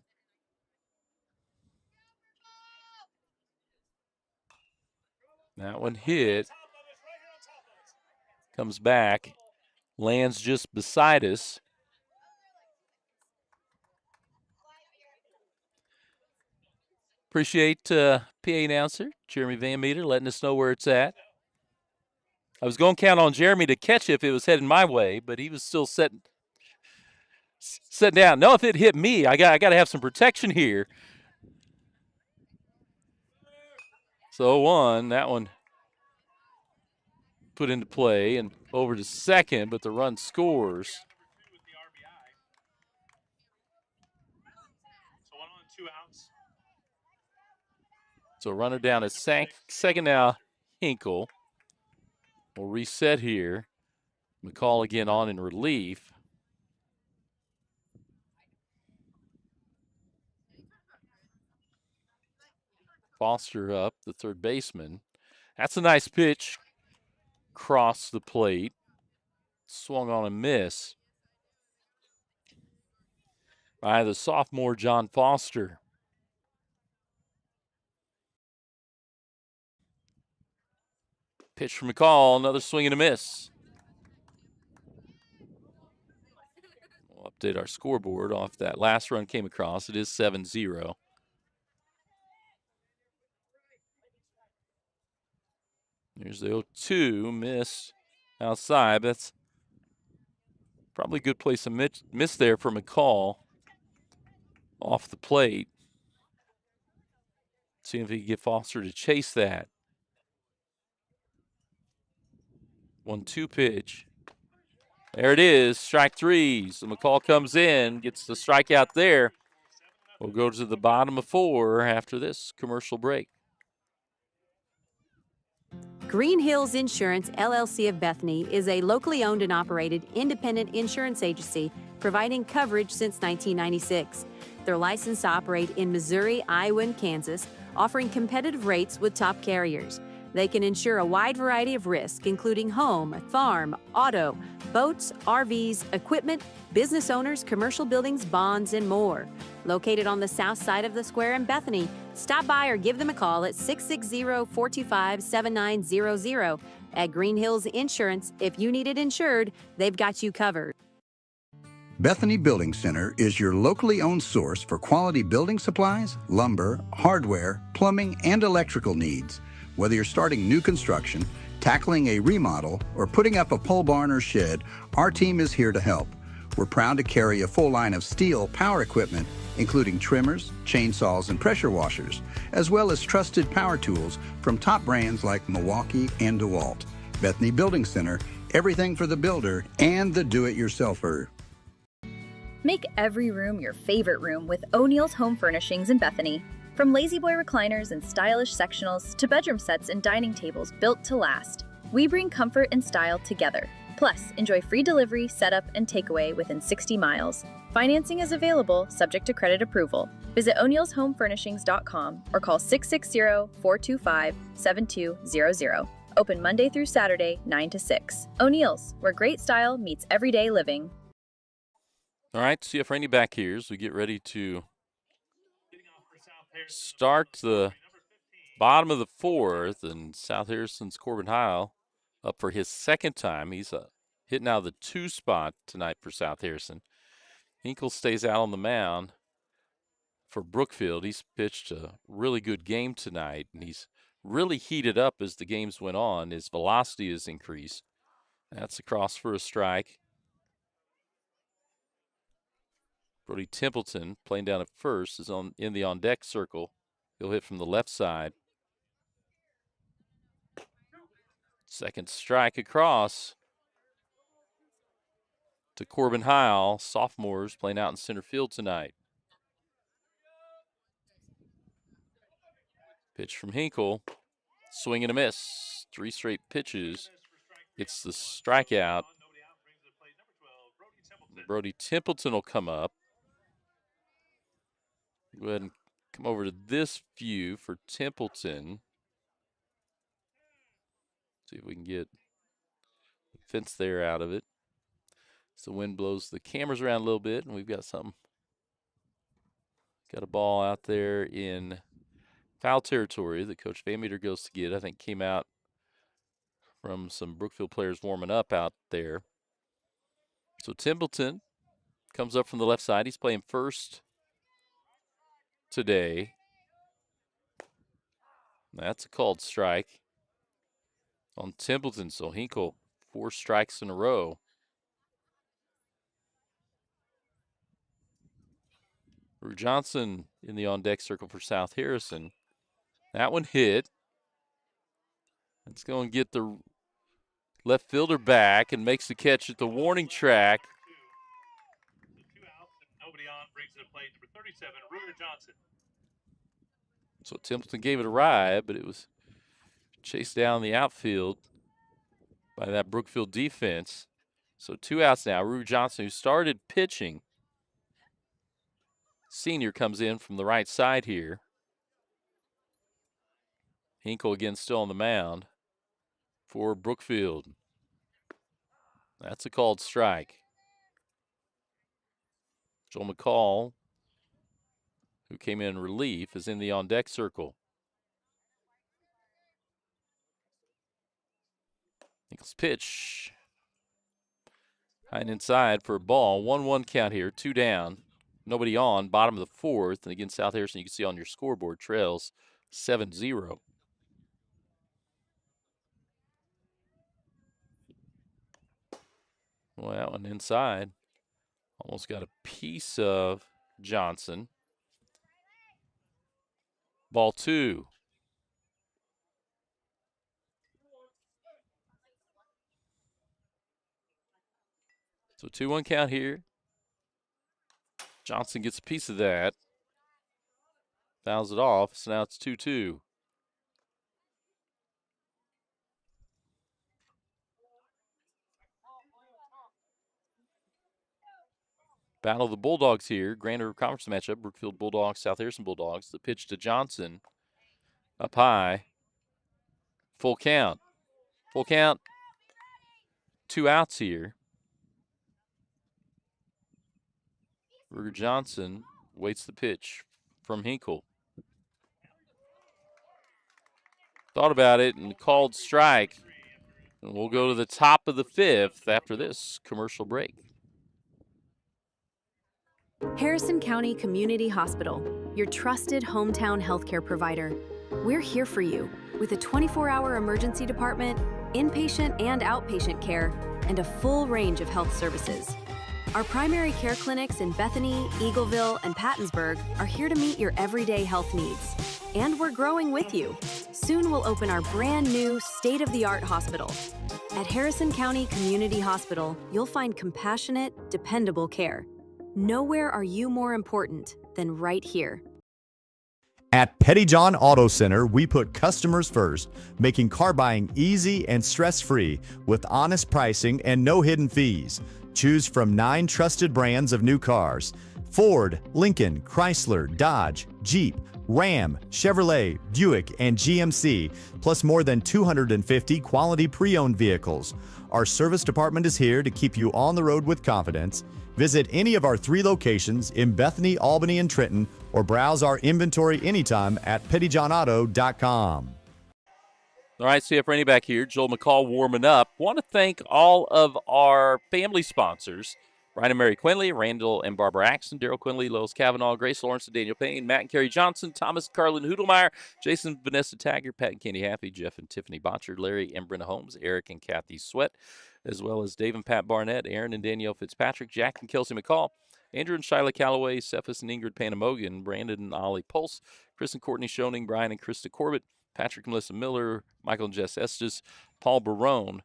That one hit. Comes back. Lands just beside us. Appreciate PA announcer Jeremy Van Meter letting us know where it's at. I was going to count on Jeremy to catch it if it was heading my way, but he was still sitting down. No, if it hit me, I got to have some protection here. So that one put into play and over to second, but the run scores. So 1 on, 2 outs. So runner down at second now. Hinkle. We'll reset here. McCall again on in relief. Foster up, the third baseman. That's a nice pitch. Cross the plate. Swung on a miss by the sophomore John Foster. Pitch from McCall, another swing and a miss. We'll update our scoreboard off that last run came across. It is 7-0. Here's the 0-2 miss outside. That's probably a good place to miss there for McCall off the plate. See if he can get Foster to chase that. 1-2 pitch. There it is, strike three. So McCall comes in, gets the strikeout there. We'll go to the bottom of 4 after this commercial break. Green Hills Insurance, LLC of Bethany is a locally owned and operated independent insurance agency providing coverage since 1996. They're licensed to operate in Missouri, Iowa, and Kansas, offering competitive rates with top carriers. They can insure a wide variety of risks, including home, farm, auto, boats, RVs, equipment, business owners, commercial buildings, bonds, and more. Located on the south side of the square in Bethany, stop by or give them a call at 660-425-7900. At Green Hills Insurance, if you need it insured, they've got you covered. Bethany Building Center is your locally owned source for quality building supplies, lumber, hardware, plumbing, and electrical needs. Whether you're starting new construction, tackling a remodel, or putting up a pole barn or shed, our team is here to help. We're proud to carry a full line of steel power equipment, including trimmers, chainsaws, and pressure washers, as well as trusted power tools from top brands like Milwaukee and DeWalt. Bethany Building Center, everything for the builder and the do-it-yourselfer. Make every room your favorite room with O'Neill's Home Furnishings in Bethany. From lazy boy recliners and stylish sectionals to bedroom sets and dining tables built to last, we bring comfort and style together. Plus, enjoy free delivery, setup, and takeaway within 60 miles. Financing is available, subject to credit approval. Visit o'neillshomefurnishings.com or call 660-425-7200. Open Monday through Saturday, 9 to 6. O'Neill's, where great style meets everyday living. All right, CF Rainey back here as we get ready to start the bottom of the 4th, and South Harrison's Corbin Heil up for his second time. He's hitting out of the 2 spot tonight for South Harrison. Hinkle stays out on the mound for Brookfield. He's pitched a really good game tonight, and he's really heated up as the games went on. His velocity has increased. That's across for a strike. Brody Templeton, playing down at first, is in the on-deck circle. He'll hit from the left side. Second strike across to Corbin Heil. Sophomores playing out in center field tonight. Pitch from Hinkle. Swing and a miss. 3 straight pitches. It's the strikeout. Brody Templeton will come up. Go ahead and come over to this view for Templeton. See if we can get the fence there out of it. So the wind blows the cameras around a little bit, and we've got something. Got a ball out there in foul territory that Coach Van Meter goes to get. I think came out from some Brookfield players warming up out there. So Templeton comes up from the left side. He's playing first today. That's a called strike on Templeton. So Hinkle, 4 strikes in a row. Drew Johnson in the on-deck circle for South Harrison. That one hit. It's going to get the left fielder back and makes the catch at the warning track. Nobody on, brings it to plate number 37, Ruger Johnson. So Templeton gave it a ride, but it was chased down the outfield by that Brookfield defense. So 2 outs now. Rue Johnson, who started pitching, senior, comes in from the right side here. Hinkle again still on the mound for Brookfield. That's a called strike. Joel McCall, who came in relief, is in the on-deck circle. Hinkle's pitch. High and inside for a ball. 1-1 count here, 2 down. Nobody on, bottom of the 4th. And again, South Harrison, you can see on your scoreboard, trails 7-0. Well, that one inside. Almost got a piece of Johnson. Ball 2. So 2-1 count here. Johnson gets a piece of that. Fouls it off, so now it's 2-2. Battle of the Bulldogs here. Grand River Conference matchup. Brookfield Bulldogs, South Harrison Bulldogs. The pitch to Johnson. Up high. Full count. Full count. 2 outs here. Ruger Johnson waits the pitch from Hinkle. Thought about it and called strike. And we'll go to the top of the 5th after this commercial break. Harrison County Community Hospital, your trusted hometown healthcare provider. We're here for you with a 24-hour emergency department, inpatient and outpatient care, and a full range of health services. Our primary care clinics in Bethany, Eagleville, and Pattonsburg are here to meet your everyday health needs. And we're growing with you. Soon we'll open our brand new state-of-the-art hospital. At Harrison County Community Hospital, you'll find compassionate, dependable care. Nowhere are you more important than right here. At Petty John Auto Center, we put customers first, making car buying easy and stress-free with honest pricing and no hidden fees. Choose from 9 trusted brands of new cars: Ford, Lincoln, Chrysler, Dodge, Jeep, Ram, Chevrolet, Buick, and GMC, plus more than 250 quality pre-owned vehicles. Our service department is here to keep you on the road with confidence. Visit any of our 3 locations in Bethany, Albany, and Trenton, or browse our inventory anytime at pettyjohnauto.com. All right, CF Rainey back here. Joel McCall warming up. Want to thank all of our family sponsors: Brian and Mary Quinley, Randall and Barbara Axton, Daryl Quinley, Lois Kavanaugh, Grace Lawrence and Daniel Payne, Matt and Kerry Johnson, Thomas Carlin Hudelmeyer, Jason Vanessa Taggart, Pat and Candy Happy, Jeff and Tiffany Botcher, Larry and Brenna Holmes, Eric and Kathy Sweat, as well as Dave and Pat Barnett, Aaron and Danielle Fitzpatrick, Jack and Kelsey McCall, Andrew and Shyla Calloway, Cephas and Ingrid Panamogan, Brandon and Ollie Pulse, Chris and Courtney Schoening, Brian and Krista Corbett, Patrick and Melissa Miller, Michael and Jess Estes, Paul Barone,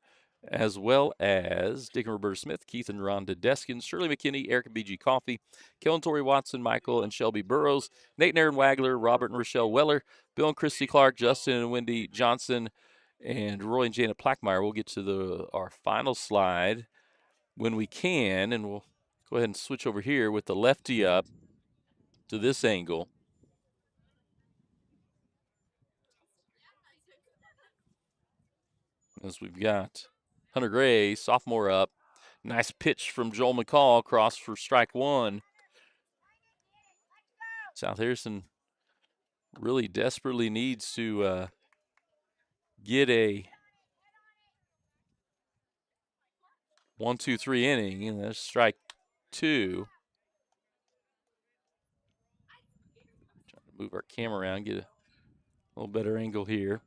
as well as Dick and Roberta Smith, Keith and Rhonda Deskins, Shirley McKinney, Erica B.G. Coffey, Kellen Torrey Watson, Michael and Shelby Burrows, Nate and Aaron Wagler, Robert and Rochelle Weller, Bill and Christy Clark, Justin and Wendy Johnson, and Roy and Janet Plackmeyer. We'll get to our final slide when we can, and we'll go ahead and switch over here with the lefty up to this angle. As we've got Hunter Gray, sophomore, up. Nice pitch from Joel McCall across for strike 1. South Harrison really desperately needs to get a 1-2-3 inning, and that's strike 2. Trying to move our camera around, get a little better angle here.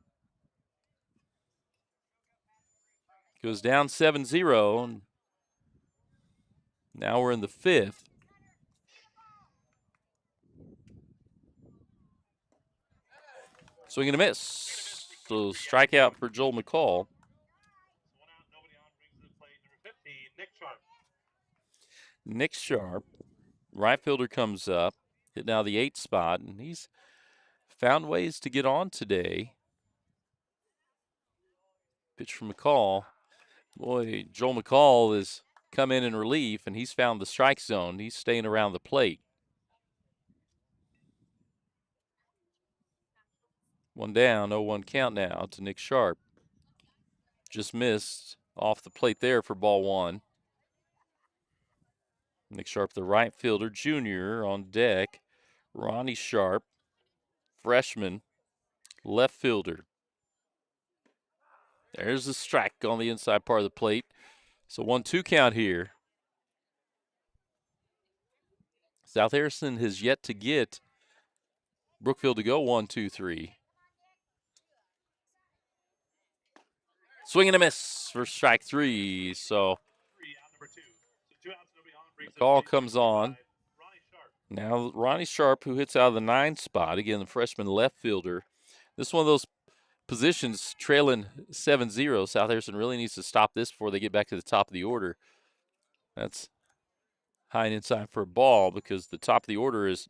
Goes down 7-0, and now we're in the 5th. Swing and a miss. So strikeout for Joel McCall. Nick Sharp, right fielder, comes up, hit now the 8th spot, and he's found ways to get on today. Pitch from McCall. Boy, Joel McCall has come in relief, and he's found the strike zone. He's staying around the plate. One down, 0-1 count now to Nick Sharp. Just missed off the plate there for ball one. Nick Sharp, the right fielder, junior on deck. Ronnie Sharp, freshman, left fielder. There's the strike on the inside part of the plate. So 1-2 count here. South Harrison has yet to get Brookfield to go 1-2-3. Swing and a miss for strike three. So McCall comes on. Now Ronnie Sharp, who hits out of the 9 spot. Again, the freshman left fielder. This is one of those positions trailing 7-0. South Harrison really needs to stop this before they get back to the top of the order. That's high and inside for a ball because the top of the order is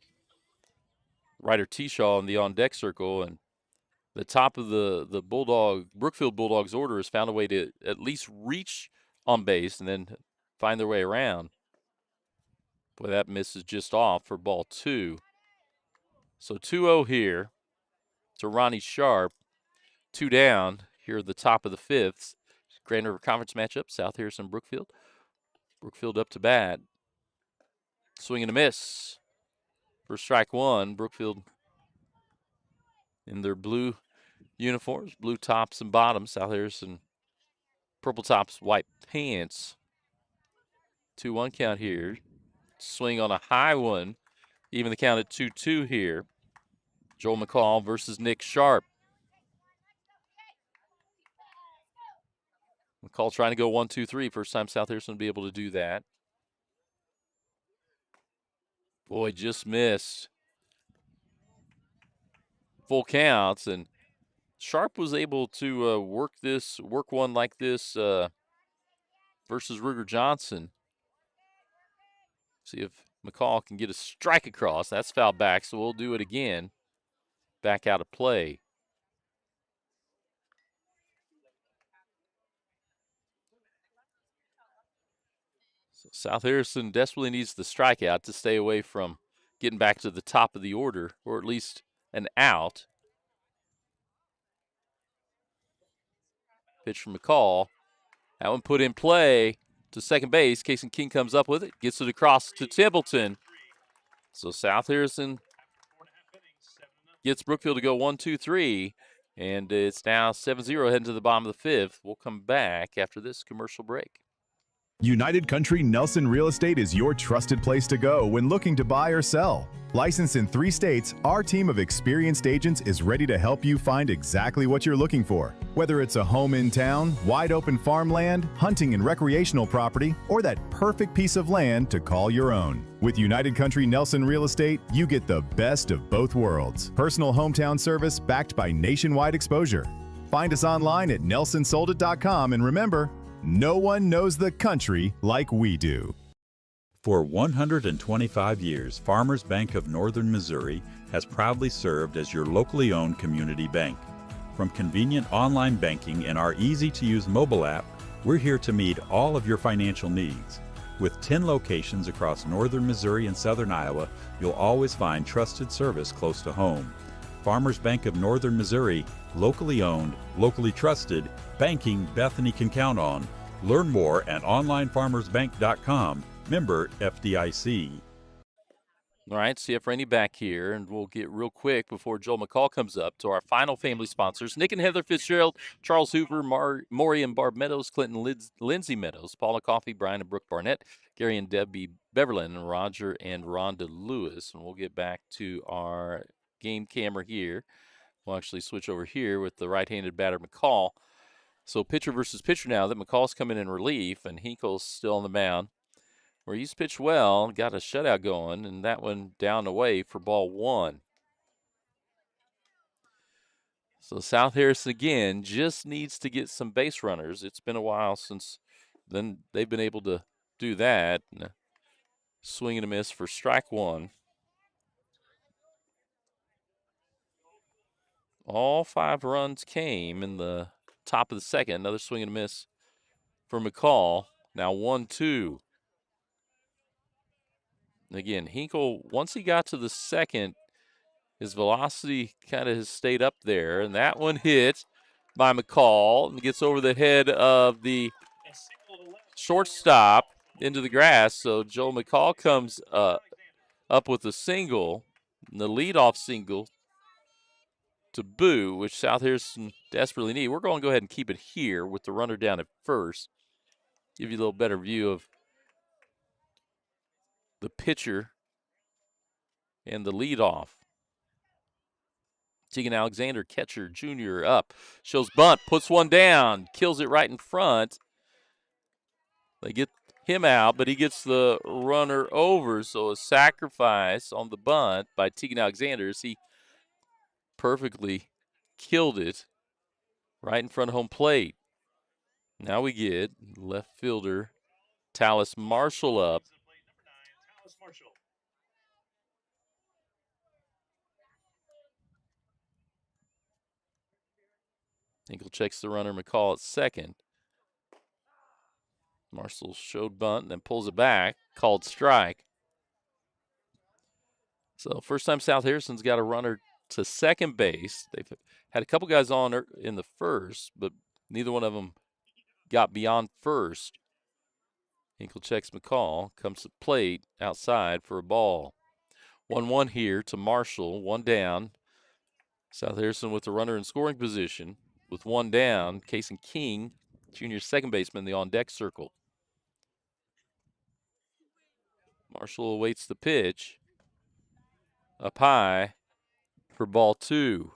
Ryder T-Shaw in the on-deck circle, and the top of the Brookfield Bulldogs order has found a way to at least reach on base and then find their way around. Boy, that misses just off for ball 2. So 2-0 here to Ronnie Sharp. 2 down here at the top of the 5th. Grand River Conference matchup, South Harrison, Brookfield. Brookfield up to bat. Swing and a miss for strike one. Brookfield in their blue uniforms, blue tops and bottoms. South Harrison, purple tops, white pants. 2-1 count here. Swing on a high one. Even the count at 2-2 here. Joel McCall versus Nick Sharp. McCall trying to go 1-2-3. First time South Harrison will be able to do that. Boy, just missed. Full counts, and Sharp was able to work one like this versus Ruger Johnson. See if McCall can get a strike across. That's foul back, so we'll do it again. Back out of play. So South Harrison desperately needs the strikeout to stay away from getting back to the top of the order, or at least an out. Pitch from McCall. That one put in play to second base. Kason King comes up with it, gets it across to Templeton. So South Harrison gets Brookfield to go 1-2-3, and it's now 7-0 heading to the bottom of the 5th. We'll come back after this commercial break. United Country Nelson Real Estate is your trusted place to go when looking to buy or sell. Licensed in 3 states, our team of experienced agents is ready to help you find exactly what you're looking for. Whether it's a home in town, wide open farmland, hunting and recreational property, or that perfect piece of land to call your own. With United Country Nelson Real Estate, you get the best of both worlds. Personal hometown service backed by nationwide exposure. Find us online at nelsonsoldit.com, and remember, no one knows the country like we do. For 125 years, Farmers Bank of Northern Missouri has proudly served as your locally owned community bank. From convenient online banking and our easy-to-use mobile app, we're here to meet all of your financial needs. With 10 locations across northern Missouri and southern Iowa, you'll always find trusted service close to home. Farmers Bank of Northern Missouri, locally owned, locally trusted, banking Bethany can count on. Learn more at onlinefarmersbank.com. Member FDIC. All right, CF Rainey back here, and we'll get real quick before Joel McCall comes up to our final family sponsors. Nick and Heather Fitzgerald, Charles Hoover, Maury and Barb Meadows, Clinton Lindsay Meadows, Paula Coffey, Brian and Brooke Barnett, Gary and Debbie Beverland, and Roger and Rhonda Lewis. And we'll get back to our game camera here. We'll actually switch over here with the right-handed batter McCall. So pitcher versus pitcher now that McCall's coming in relief, and Hinkle's still on the mound. Where he's pitched well, got a shutout going, and that one down away for ball 1. So South Harrison again just needs to get some base runners. It's been a while since then they've been able to do that. Swing and a miss for strike 1. All 5 runs came in the top of the second. Another swing and a miss for McCall. Now 1-2. Again, Hinkle, once he got to the second, his velocity kind of has stayed up there. And that one hit by McCall and gets over the head of the shortstop into the grass. So Joel McCall comes up with a single, and the leadoff single to Boo, which South Harrison desperately need. We're going to go ahead and keep it here with the runner down at first. Give you a little better view of the pitcher and the leadoff. Tegan Alexander, catcher, junior, up. Shows bunt, puts one down, kills it right in front. They get him out, but he gets the runner over. So a sacrifice on the bunt by Tegan Alexander as he perfectly killed it right in front of home plate. Now we get left fielder Tallis Marshall up. Hinkle checks the runner, McCall at second. Marshall showed bunt and then pulls it back, called strike. So first time South Harrison's got a runner to second base. They've had a couple guys on in the first, but neither one of them got beyond first. Hinkle checks McCall, comes to plate outside for a ball. 1-1 here to Marshall, one down. South Harrison with the runner in scoring position. With one down, Kason King, junior second baseman, the on-deck circle. Marshall awaits the pitch. Up high for ball 2.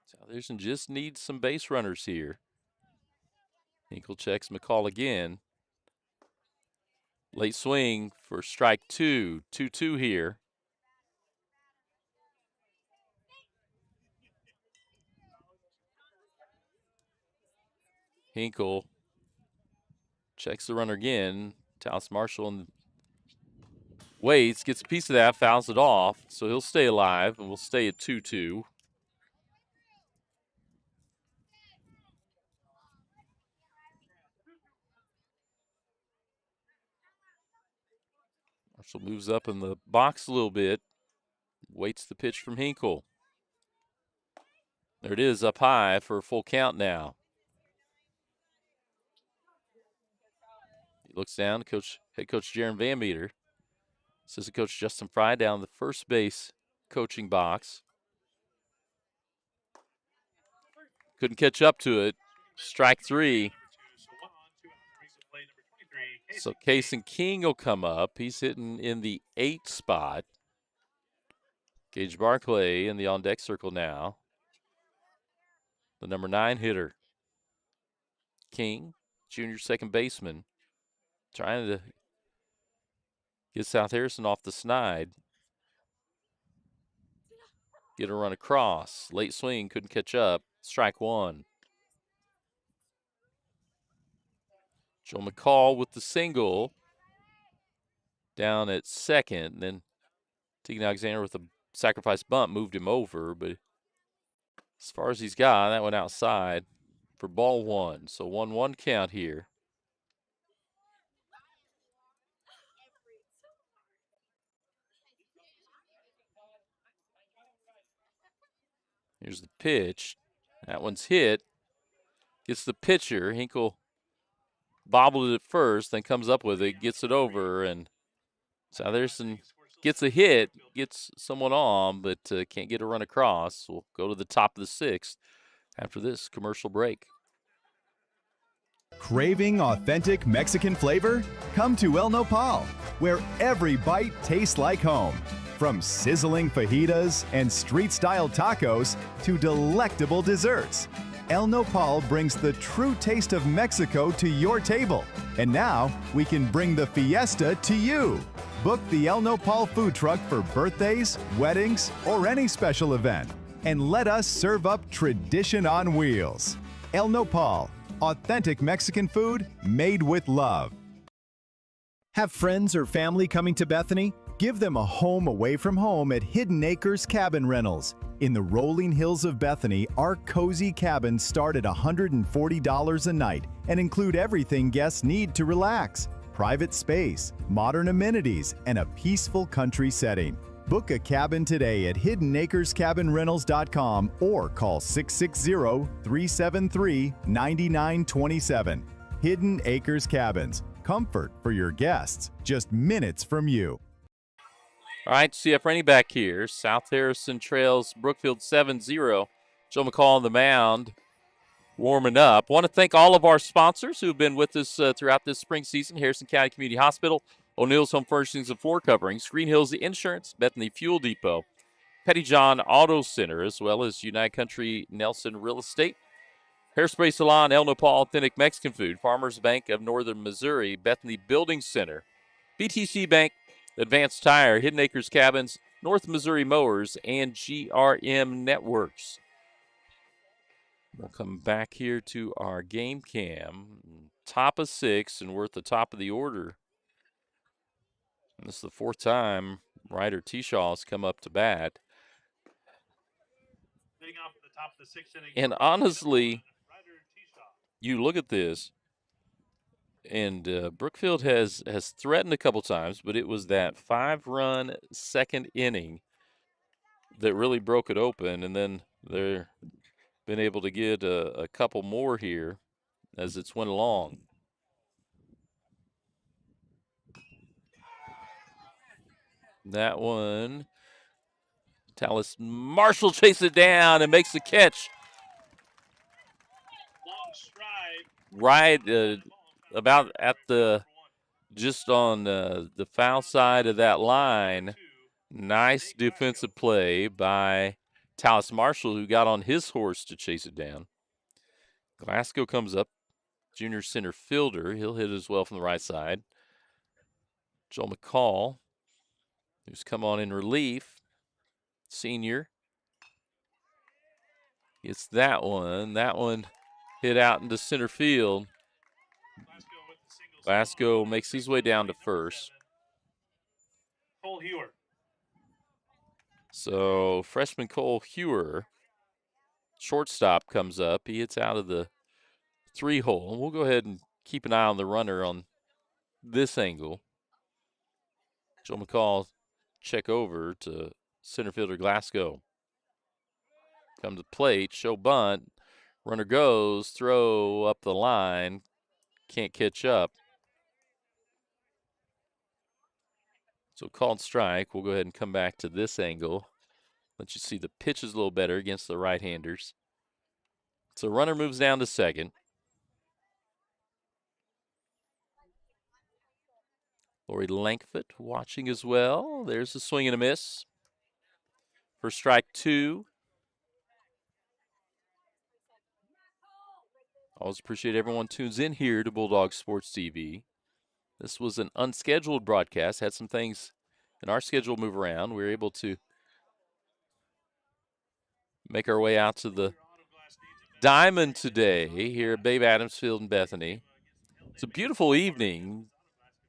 South Harrison just needs some base runners here. Hinkle checks McCall again. Late swing for strike 2. 2-2 here. Hinkle checks the runner again. Tallis Marshall and waits, gets a piece of that, fouls it off. So he'll stay alive, and we'll stay at 2-2. Marshall moves up in the box a little bit. Waits the pitch from Hinkle. There it is, up high for a full count now. He looks down, head coach Jaron Van Meter. Assistant coach Justin Fry down the first base coaching box. Couldn't catch up to it. Strike 3. So Kason King will come up. He's hitting in the 8 spot. Gage Barclay in the on-deck circle now. The number 9 hitter. King, junior second baseman, trying to get South Harrison off the snide. Get a run across. Late swing, couldn't catch up. Strike 1. Joe McCall with the single. Down at second. And then Tegan Alexander with a sacrifice bunt moved him over. But as far as he's got, that went outside for ball 1. So 1-1 count here. Here's the pitch. That one's hit. Gets the pitcher. Hinkle bobbled it at first, then comes up with it, gets it over, and South Harrison gets a hit, gets someone on, but can't get a run across. We'll go to the top of the 6th after this commercial break. Craving authentic Mexican flavor? Come to El Nopal, where every bite tastes like home. From sizzling fajitas and street-style tacos to delectable desserts, El Nopal brings the true taste of Mexico to your table. And now, we can bring the fiesta to you. Book the El Nopal food truck for birthdays, weddings, or any special event. And let us serve up tradition on wheels. El Nopal, authentic Mexican food made with love. Have friends or family coming to Bethany? Give them a home away from home at Hidden Acres Cabin Rentals. In the rolling hills of Bethany, our cozy cabins start at $140 a night and include everything guests need to relax: private space, modern amenities, and a peaceful country setting. Book a cabin today at hiddenacrescabinrentals.com or call 660-373-9927. Hidden Acres Cabins. Comfort for your guests, just minutes from you. All right, CF Rainey back here. South Harrison trails Brookfield 7-0. Joe McCall on the mound, warming up. Want to thank all of our sponsors who have been with us throughout this spring season: Harrison County Community Hospital, O'Neill's Home Furnishings and Floor Coverings, Green Hills Insurance, Bethany Fuel Depot, Petty John Auto Center, as well as United Country Nelson Real Estate, Hairspray Salon, El Nopal Authentic Mexican Food, Farmers Bank of Northern Missouri, Bethany Building Center, BTC Bank, Advanced Tire, Hidden Acres Cabins, North Missouri Mowers, and GRM Networks. We'll come back here to our game cam. Top of 6, and we're at the top of the order. And this is the 4th time Ryder T-Shaw has come up to bat. Off at the top of the 6th inning. And honestly, you look at this, and Brookfield has threatened a couple times, but it was that 5-run second inning that really broke it open, and then they're been able to get a couple more here as it's went along. That one, Talis Marshall chases it down and makes the catch. Long stride. Right about at just on the foul side of that line. Nice defensive play by Talis Marshall, who got on his horse to chase it down. Glasgow comes up, junior center fielder. He'll hit as well from the right side. Joel McCall, who's come on in relief, senior, gets that one. That one hit out into center field. Glasgow makes his way down to first. Cole Hewer. So freshman Cole Hewer, shortstop, comes up. He hits out of the 3-hole. And we'll go ahead and keep an eye on the runner on this angle. Joe McCall check over to center fielder Glasgow. Come to the plate, show bunt. Runner goes, throw up the line. Can't catch up. So called strike. We'll go ahead and come back to this angle. Let you see the pitch is a little better against the right-handers. So runner moves down to second. Lori Lankfoot watching as well. There's a swing and a miss for strike 2. Always appreciate everyone tunes in here to Bulldog Sports TV. This was an unscheduled broadcast. Had some things in our schedule move around. We were able to make our way out to the Diamond today here at Babe Adams Field in Bethany. It's a beautiful evening.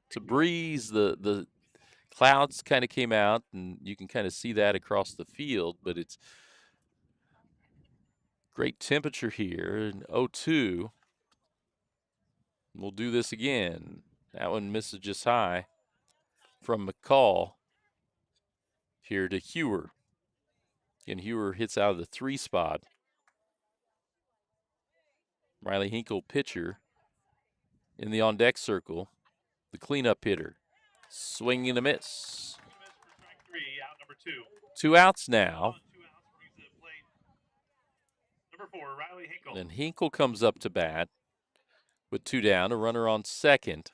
It's a breeze. The clouds kind of came out, and you can kind of see that across the field, but it's great temperature here in 02. We'll do this again. That one misses just high from McCall here to Hewer. And Hewer hits out of the 3 spot. Riley Hinkle, pitcher, in the on-deck circle. The cleanup hitter. Swing and a miss. 2 outs now. Number 4, Riley Hinkle. And Hinkle comes up to bat with 2 down. A runner on second.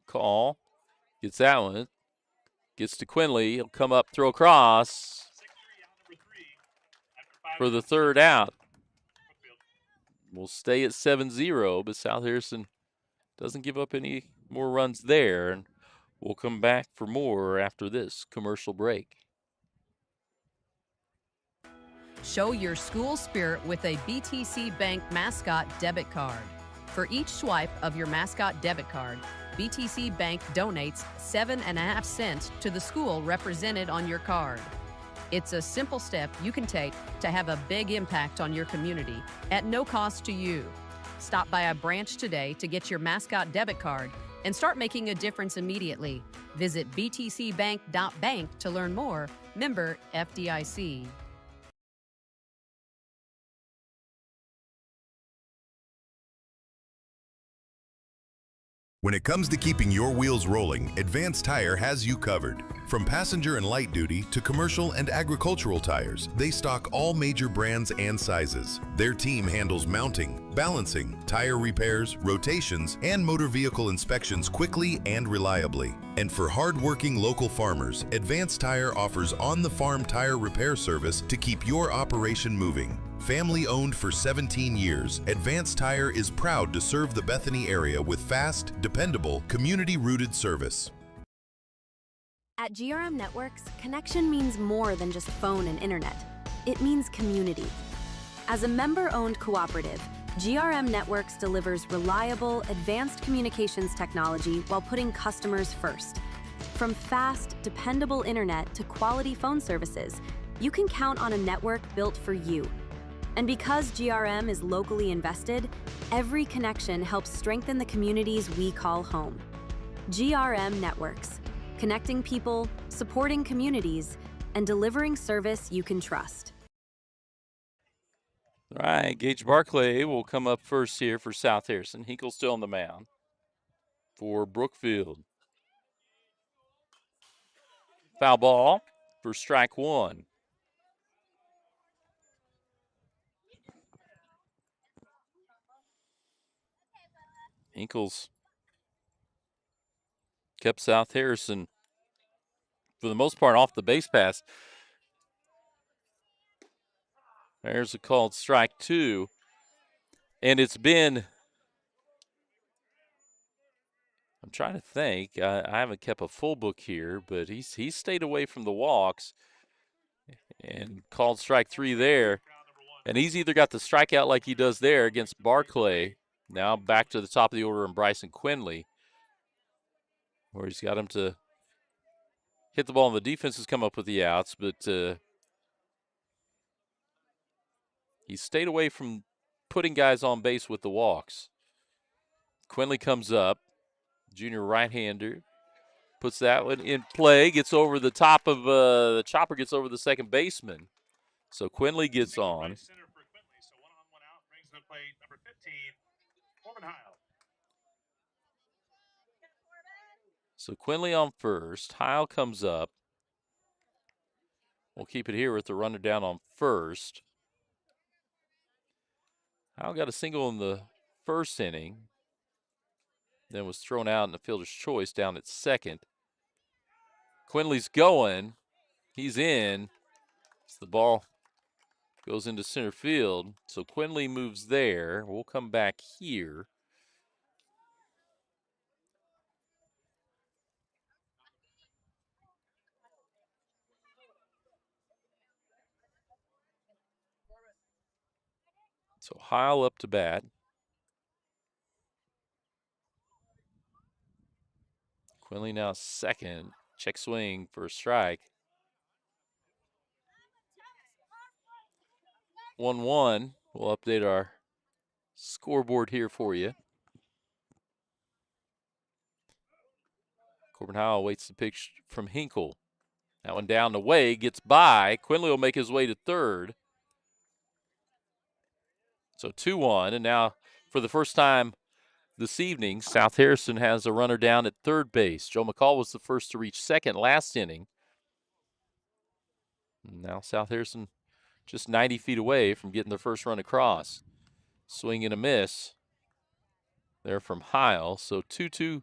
Call. Gets that one. Gets to Quinley. He'll come up, throw across for the 3rd out. We'll stay at 7-0, but South Harrison doesn't give up any more runs there. And we'll come back for more after this commercial break. Show your school spirit with a BTC Bank mascot debit card. For each swipe of your mascot debit card, BTC Bank donates 7.5 cents to the school represented on your card. It's a simple step you can take to have a big impact on your community at no cost to you. Stop by a branch today to get your mascot debit card and start making a difference immediately. Visit btcbank.bank to learn more. Member FDIC. When it comes to keeping your wheels rolling, Advance Tire has you covered. From passenger and light duty to commercial and agricultural tires, they stock all major brands and sizes. Their team handles mounting, balancing, tire repairs, rotations, and motor vehicle inspections quickly and reliably. And for hard-working local farmers, Advance Tire offers on-the-farm tire repair service to keep your operation moving. Family owned for 17 years, Advance Tire is proud to serve the Bethany area with fast, dependable, community-rooted service. At GRM Networks, connection means more than just phone and internet. It means community. As a member-owned cooperative, GRM Networks delivers reliable, advanced communications technology while putting customers first. From fast, dependable internet to quality phone services, you can count on a network built for you. And because GRM is locally invested, every connection helps strengthen the communities we call home. GRM Networks, connecting people, supporting communities, and delivering service you can trust. All right, Gage Barclay will come up first here for South Harrison. Hinkle's still on the mound for Brookfield. Foul ball for strike one. Hinkle's kept South Harrison, for the most part, off the base pass. There's a called strike two. And it's been, I'm trying to think, I haven't kept a full book here, but he's stayed away from the walks and called strike three there. And he's either got the strikeout like he does there against Barclay, now back to the top of the order in Bryson Quinley, where he's got him to hit the ball and the defense has come up with the outs, but he stayed away from putting guys on base with the walks. Quinley comes up, junior right-hander, puts that one in play, gets over the top of the chopper, gets over the second baseman. So Quinley gets on. So Quinley on first. Heil comes up. We'll keep it here with the runner down on first. Heil got a single in the first inning, then was thrown out in the fielder's choice down at second. Quinley's going. He's in. The ball goes into center field. So Quinley moves there. We'll come back here. So Heil up to bat. Quinley now second. Check swing for a strike. 1-1. We'll update our scoreboard here for you. Corbin Heil waits the pitch from Hinkle. That one down the way, gets by. Quinley will make his way to third. So 2-1, and now for the first time this evening, South Harrison has a runner down at third base. Joe McCall was the first to reach second last inning. And now South Harrison just 90 feet away from getting their first run across. Swing and a miss there from Heil. So 2-2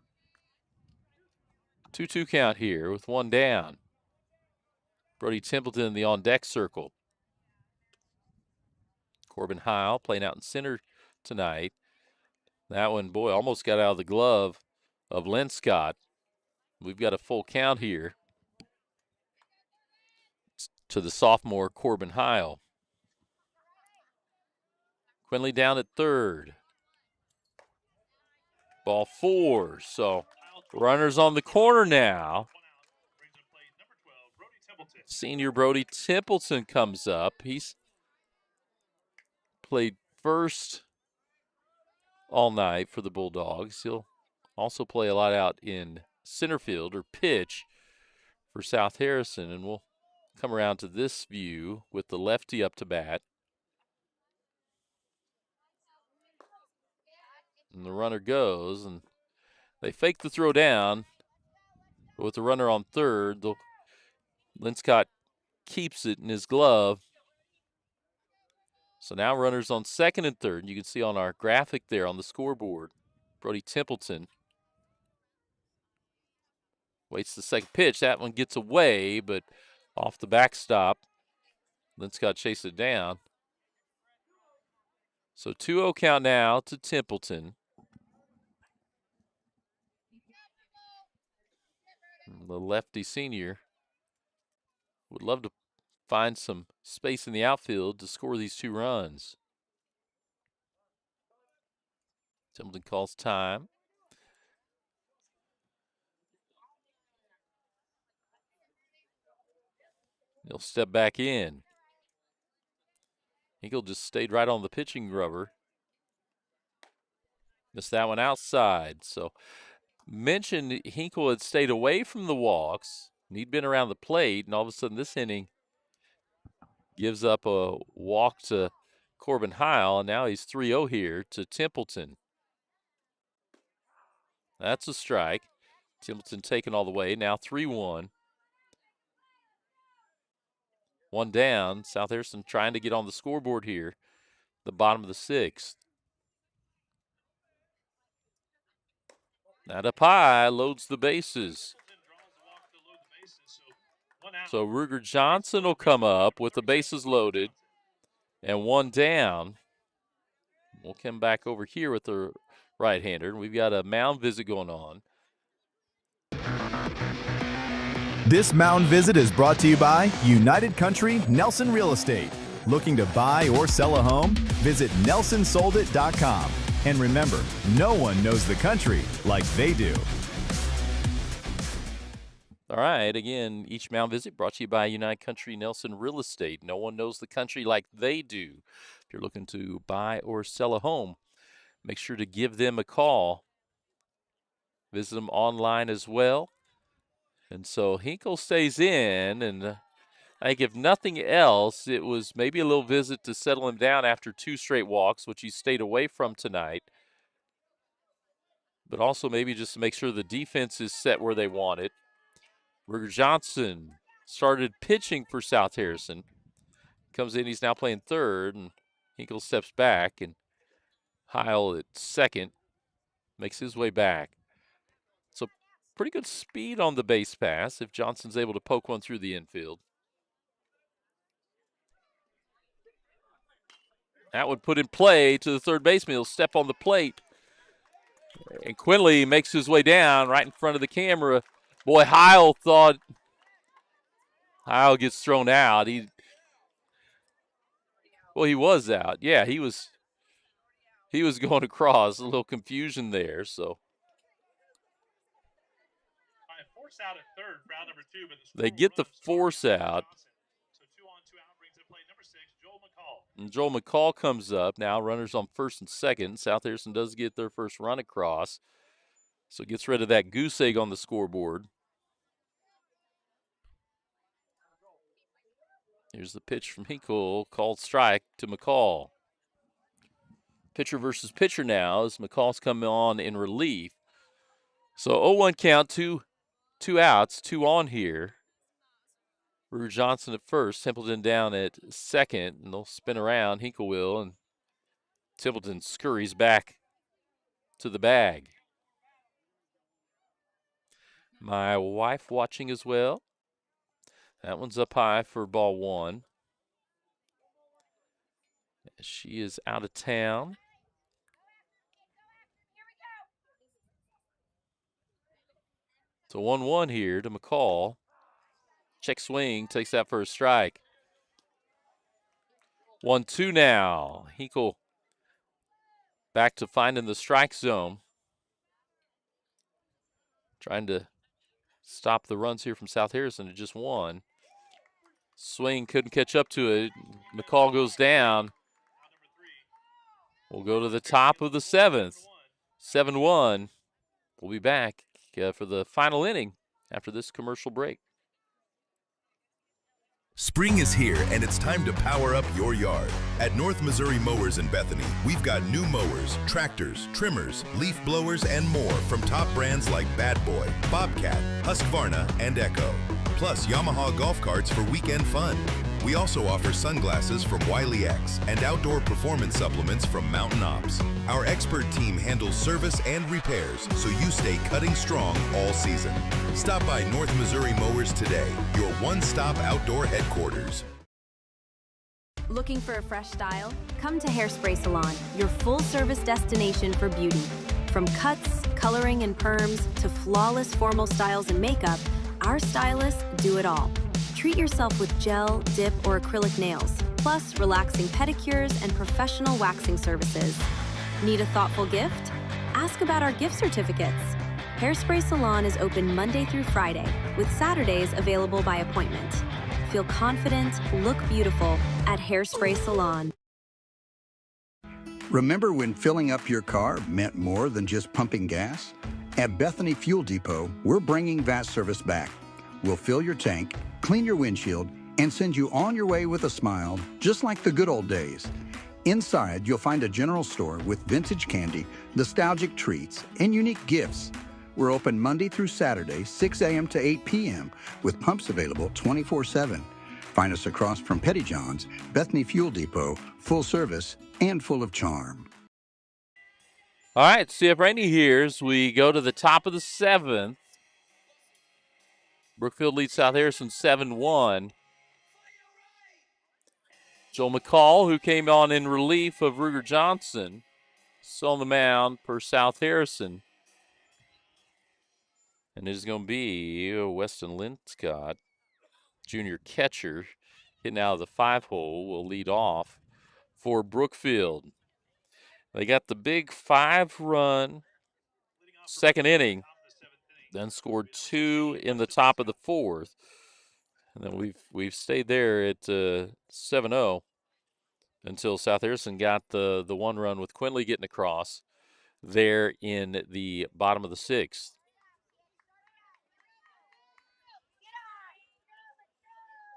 count here with one down. Brody Templeton in the on-deck circle. Corbin Heil playing out in center tonight. That one, boy, almost got out of the glove of Len Scott. We've got a full count here to the sophomore Corbin Heil. Quinley down at third. Ball 4. So runners on the corner now. Senior Brody Templeton comes up. He's played first all night for the Bulldogs. He'll also play a lot out in center field or pitch for South Harrison. And we'll come around to this view with the lefty up to bat. And the runner goes, and they fake the throw down. But with the runner on third, Linscott keeps it in his glove. So now runners on second and third. You can see on our graphic there on the scoreboard, Brody Templeton waits the second pitch. That one gets away, but off the backstop. Linscott chased it down. So 2-0 count now to Templeton. The lefty senior would love to find some space in the outfield to score these 2 runs. Templeton calls time. He'll step back in. Hinkle just stayed right on the pitching rubber. Missed that one outside. So mentioned Hinkle had stayed away from the walks. And he'd been around the plate, and all of a sudden this inning gives up a walk to Corbin Heil, and now he's 3-0 here to Templeton. That's a strike. Templeton taken all the way. Now 3-1. 1 down. South Harrison trying to get on the scoreboard here. The bottom of the 6th. That up high loads the bases. So Ruger Johnson will come up with the bases loaded and 1 down. We'll come back over here with the right-hander. We've got a mound visit going on. This mound visit is brought to you by United Country Nelson Real Estate. Looking to buy or sell a home? Visit nelsonsoldit.com. And remember, no one knows the country like they do. All right, again, each mound visit brought to you by United Country Nelson Real Estate. No one knows the country like they do. If you're looking to buy or sell a home, make sure to give them a call. Visit them online as well. And so Hinkle stays in, and I think if nothing else, it was maybe a little visit to settle him down after 2 straight walks, which he stayed away from tonight. But also maybe just to make sure the defense is set where they want it. Ruger Johnson started pitching for South Harrison. Comes in, he's now playing third, and Hinkle steps back, and Heil at second makes his way back. So pretty good speed on the base pass if Johnson's able to poke one through the infield. That would put in play to the third baseman. He'll step on the plate. And Quinley makes his way down right in front of the camera. Boy, Heil thought Heil gets thrown out. He was out. Yeah, he was going across. A little confusion there. So Out at third, round number 2, but they get the force out. So 2 on 2 out brings in play number 6, Joel McCall. And Joel McCall comes up now. Runners on first and second. South Harrison does get their first run across. So gets rid of that goose egg on the scoreboard. Here's the pitch from Hinkle, called strike to McCall. Pitcher versus pitcher now as McCall's coming on in relief. So 0-1 count, two outs, 2 on here. Ruger Johnson at first, Templeton down at second, and they'll spin around. Hinkle will, and Templeton scurries back to the bag. My wife watching as well. That one's up high for ball 1. She is out of town. So 1-1 here to McCall. Check swing, takes that for a strike. 1-2 now. Hinkle back to finding the strike zone. Trying to stop the runs here from South Harrison to just one. Swing couldn't catch up to it. McCall goes down. We'll go to the top of the 7th. 7-1. We'll be back for the final inning after this commercial break. Spring is here and it's time to power up your yard. At North Missouri Mowers in Bethany, we've got new mowers, tractors, trimmers, leaf blowers, and more from top brands like Bad Boy, Bobcat, Husqvarna, and Echo. Plus Yamaha golf carts for weekend fun. We also offer sunglasses from Wiley X and outdoor performance supplements from Mountain Ops. Our expert team handles service and repairs so you stay cutting strong all season. Stop by North Missouri Mowers today, your one-stop outdoor headquarters. Looking for a fresh style? Come to Hairspray Salon, your full-service destination for beauty. From cuts, coloring, and perms to flawless formal styles and makeup, our stylists do it all. Treat yourself with gel, dip, or acrylic nails, plus relaxing pedicures and professional waxing services. Need a thoughtful gift? Ask about our gift certificates. Hairspray Salon is open Monday through Friday, with Saturdays available by appointment. Feel confident, look beautiful at Hairspray Salon. Remember when filling up your car meant more than just pumping gas? At Bethany Fuel Depot, we're bringing that service back. We'll fill your tank, clean your windshield, and send you on your way with a smile, just like the good old days. Inside, you'll find a general store with vintage candy, nostalgic treats, and unique gifts. We're open Monday through Saturday, 6 a.m. to 8 p.m., with pumps available 24/7. Find us across from Petty John's, Bethany Fuel Depot, full service and full of charm. All right, see if Randy hears. We go to the top of the 7th. Brookfield leads South Harrison 7-1. Joe McCall, who came on in relief of Ruger Johnson, is on the mound for South Harrison. And it is going to be Weston Linscott, junior catcher, hitting out of the 5-hole, will lead off for Brookfield. They got the big 5-run second inning, then scored 2 in the top of the 4th. And then we've stayed there at 7-0 until South Harrison got the 1 run with Quinley getting across there in the bottom of the 6th.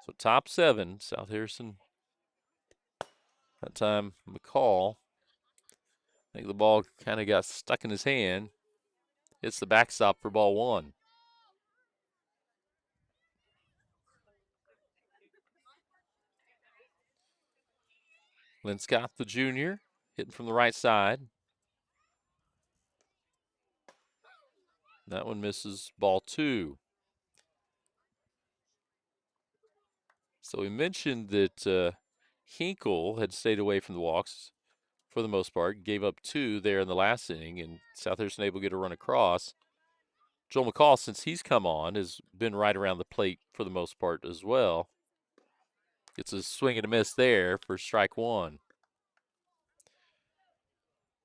So top 7, South Harrison. That time McCall, I think the ball kind of got stuck in his hand. Hits the backstop for ball 1. Linscott, the junior, hitting from the right side. That one misses, ball 2. So we mentioned that Hinkle had stayed away from the walks for the most part, gave up 2 there in the last inning, and South Harrison able to get a run across. Joel McCall, since he's come on, has been right around the plate for the most part as well. It's a swing and a miss there for strike 1.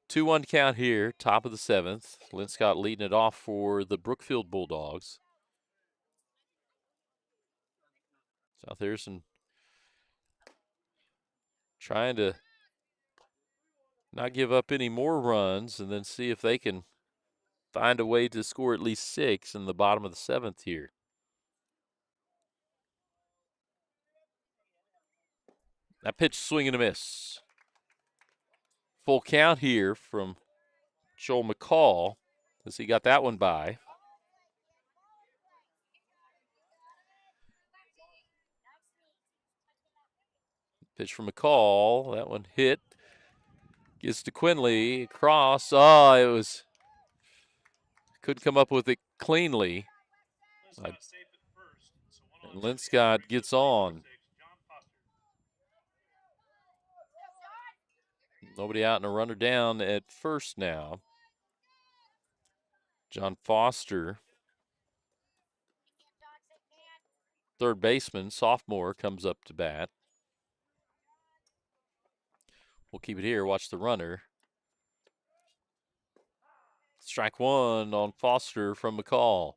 2-1 count here, top of the 7th. Linscott leading it off for the Brookfield Bulldogs. South Harrison trying to not give up any more runs and then see if they can find a way to score at least 6 in the bottom of the 7th here. That pitch, swing and a miss. Full count here from Joel McCall as he got that one by. Pitch from McCall. That one hit. Gets to Quinley. Cross. Oh, it was. Couldn't come up with it cleanly. And Linscott gets on. Nobody out and a runner down at first now. John Foster, third baseman, sophomore, comes up to bat. We'll keep it here. Watch the runner. Strike one on Foster from McCall.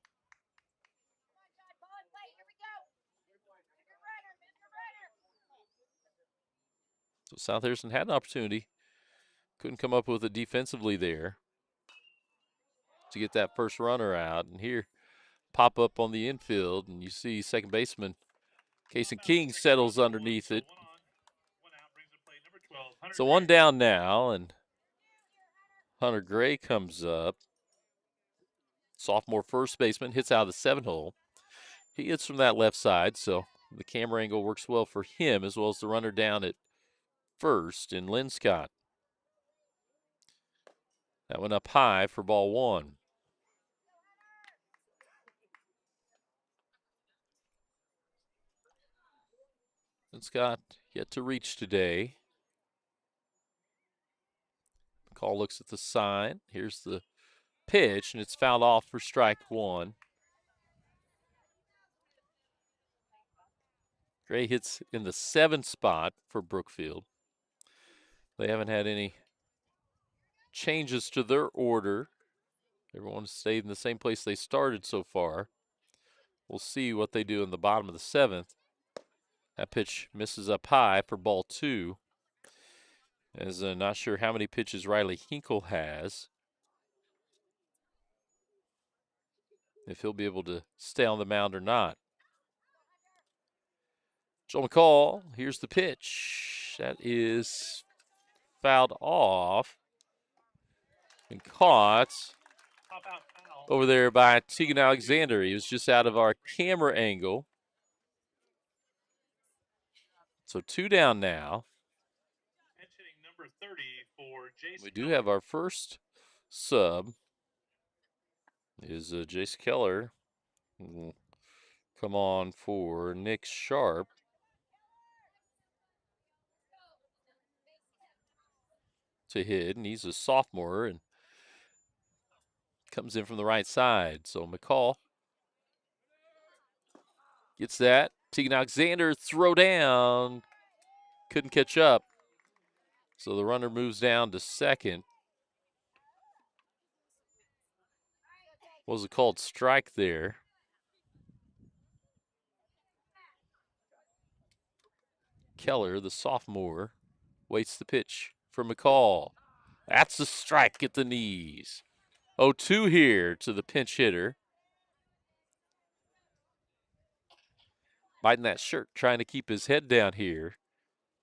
So South Harrison had an opportunity. Couldn't come up with it defensively there to get that first runner out. And here, pop up on the infield, and you see second baseman Kason King settles underneath it. So one down now, and Hunter Gray comes up. Sophomore first baseman hits out of the 7-hole. He hits from that left side, so the camera angle works well for him, as well as the runner down at first in Lynn Scott. That went up high for ball one. Lynn Scott yet to reach today. McCall looks at the sign. Here's the pitch, and it's fouled off for strike one. Gray hits in the 7th spot for Brookfield. They haven't had any changes to their order. Everyone stayed in the same place they started so far. We'll see what they do in the bottom of the 7th. That pitch misses up high for ball two. As not sure how many pitches Riley Hinkle has. If he'll be able to stay on the mound or not. Joe McCall, here's the pitch. That is fouled off and caught over there by Tegan Alexander. He was just out of our camera angle. So two down now. We do have our first sub. Is Jace Keller. Come on for Nick Sharp. To hit, and he's a sophomore and comes in from the right side. So McCall gets that. Tegan Alexander throw down. Couldn't catch up. So the runner moves down to second. What was it called? Strike there. Keller, the sophomore, waits the pitch for McCall. That's a strike at the knees. 0-2 here to the pinch hitter. Biting that shirt, trying to keep his head down here.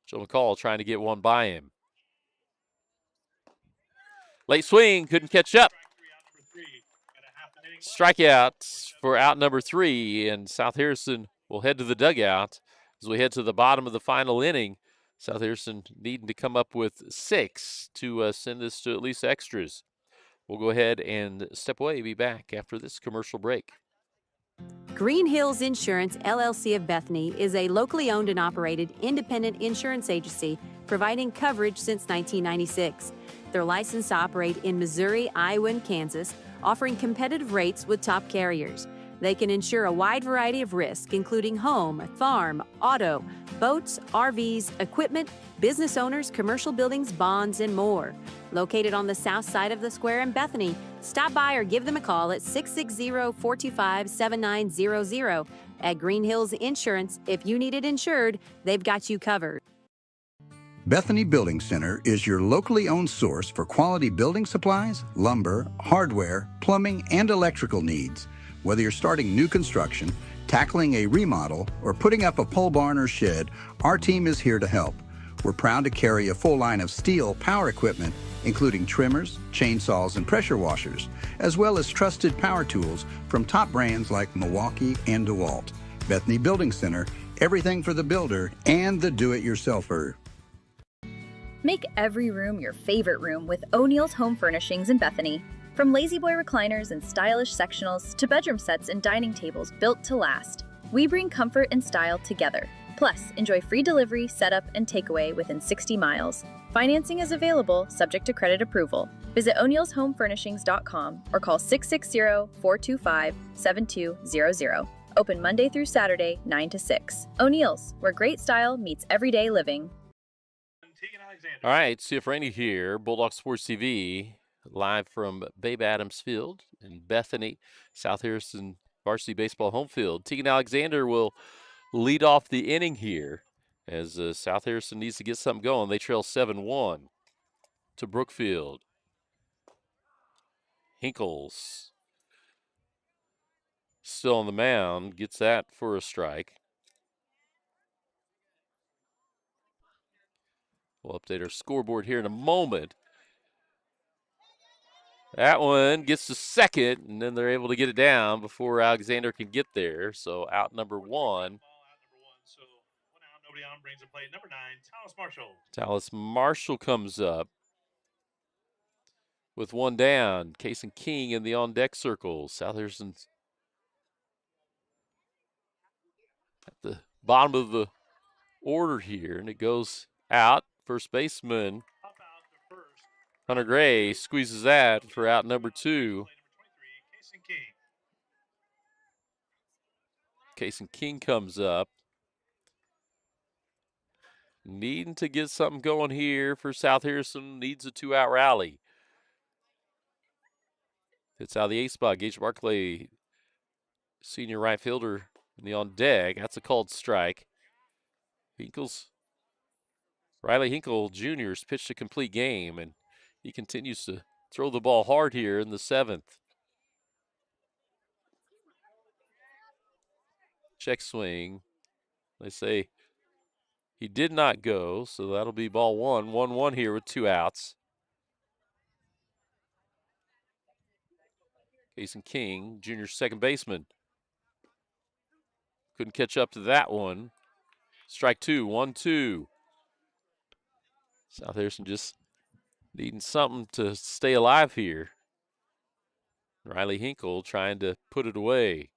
Joe McCall trying to get one by him. Late swing, couldn't catch up. Strikeout for out number 3, and South Harrison will head to the dugout as we head to the bottom of the final inning. South Harrison needing to come up with 6 to send this to at least extras. We'll go ahead and step away. Be back after this commercial break. Green Hills Insurance, LLC of Bethany is a locally owned and operated independent insurance agency providing coverage since 1996. They're licensed to operate in Missouri, Iowa, and Kansas, offering competitive rates with top carriers. They can insure a wide variety of risks, including home, farm, auto, boats, RVs, equipment, business owners, commercial buildings, bonds, and more. Located on the south side of the square in Bethany, stop by or give them a call at 660-425-7900. At Green Hills Insurance, if you need it insured, they've got you covered. Bethany Building Center is your locally owned source for quality building supplies, lumber, hardware, plumbing, and electrical needs. Whether you're starting new construction, tackling a remodel, or putting up a pole barn or shed, our team is here to help. We're proud to carry a full line of steel power equipment, including trimmers, chainsaws, and pressure washers, as well as trusted power tools from top brands like Milwaukee and DeWalt. Bethany Building Center, everything for the builder and the do-it-yourselfer. Make every room your favorite room with O'Neill's Home Furnishings in Bethany. From lazy boy recliners and stylish sectionals to bedroom sets and dining tables built to last, we bring comfort and style together. Plus, enjoy free delivery, setup, and takeaway within 60 miles. Financing is available, subject to credit approval. Visit o'neillshomefurnishings.com or call 660-425-7200. Open Monday through Saturday, 9 to 6. O'Neill's, where great style meets everyday living. All right, CF Rainey here, Bulldog Sports TV. live from Babe Adams Field in Bethany, South Harrison varsity baseball home field. Tegan Alexander will lead off the inning here as South Harrison needs to get something going. They trail 7-1 to Brookfield. Hinkles still on the mound, gets that for a strike. We'll update our scoreboard here in a moment. That one gets to second, and then they're able to get it down before Alexander can get there. So out number one. So 1 out, nobody on, brings a play. Number 9, Tallis Marshall. Tallis Marshall comes up with one down. Case and King in the on-deck circle. South Harrison's at the bottom of the order here, and it goes out. First baseman Hunter Gray squeezes that for out number 2. Case and King comes up. Needing to get something going here for South Harrison. Needs a 2-out rally. It's out of the eighth spot. Gage Barclay, senior right fielder, in the on deck. That's a called strike. Riley Hinkle Jr. has pitched a complete game, and he continues to throw the ball hard here in the 7th. Check swing. They say he did not go, so that'll be ball 1. 1-1 here with 2 outs. Jason King, junior second baseman. Couldn't catch up to that one. Strike 2, 1-2. South Harrison just needing something to stay alive here. Riley Hinkle trying to put it away.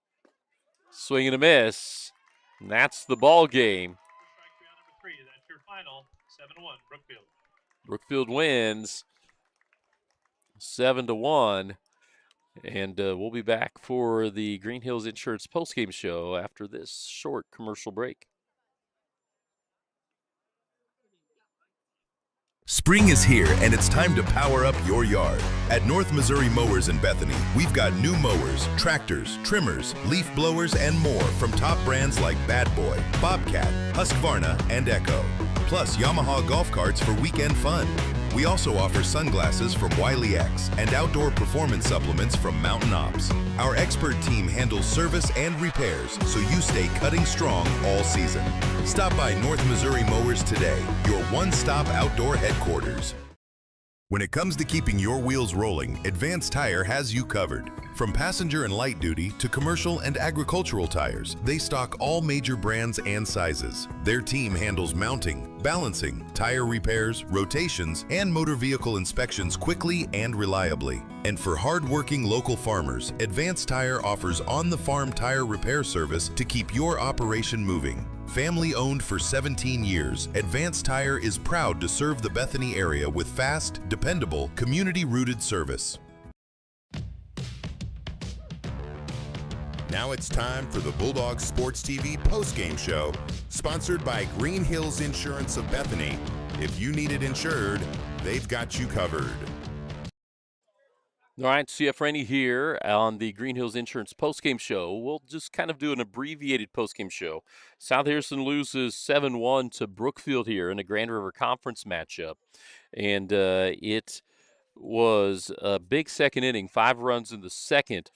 Swing and a miss. And that's the ball game. Strike 3 on number 3. That's your final. 7-1, Brookfield. Brookfield wins 7-1. And we'll be back for the Green Hills Insurance postgame show after this short commercial break. Spring is here and it's time to power up your yard. At North Missouri Mowers in Bethany, we've got new mowers, tractors, trimmers, leaf blowers, and more from top brands like Bad Boy, Bobcat, Husqvarna, and Echo. Plus Yamaha golf carts for weekend fun. We also offer sunglasses from Wiley X and outdoor performance supplements from Mountain Ops. Our expert team handles service and repairs so you stay cutting strong all season. Stop by North Missouri Mowers today, your one-stop outdoor headquarters. When it comes to keeping your wheels rolling, Advance Tire has you covered. From passenger and light duty to commercial and agricultural tires, they stock all major brands and sizes. Their team handles mounting, balancing, tire repairs, rotations, and motor vehicle inspections quickly and reliably. And for hard-working local farmers, Advance Tire offers on-the-farm tire repair service to keep your operation moving. Family-owned for 17 years, Advance Tire is proud to serve the Bethany area with fast, dependable, community-rooted service. Now it's time for the Bulldogs Sports TV postgame show, sponsored by Green Hills Insurance of Bethany. If you need it insured, they've got you covered. All right, CF Rainey here on the Green Hills Insurance postgame show. We'll just kind of do an abbreviated postgame show. South Harrison loses 7-1 to Brookfield here in a Grand River Conference matchup. And it was a big second inning, 5 runs in the second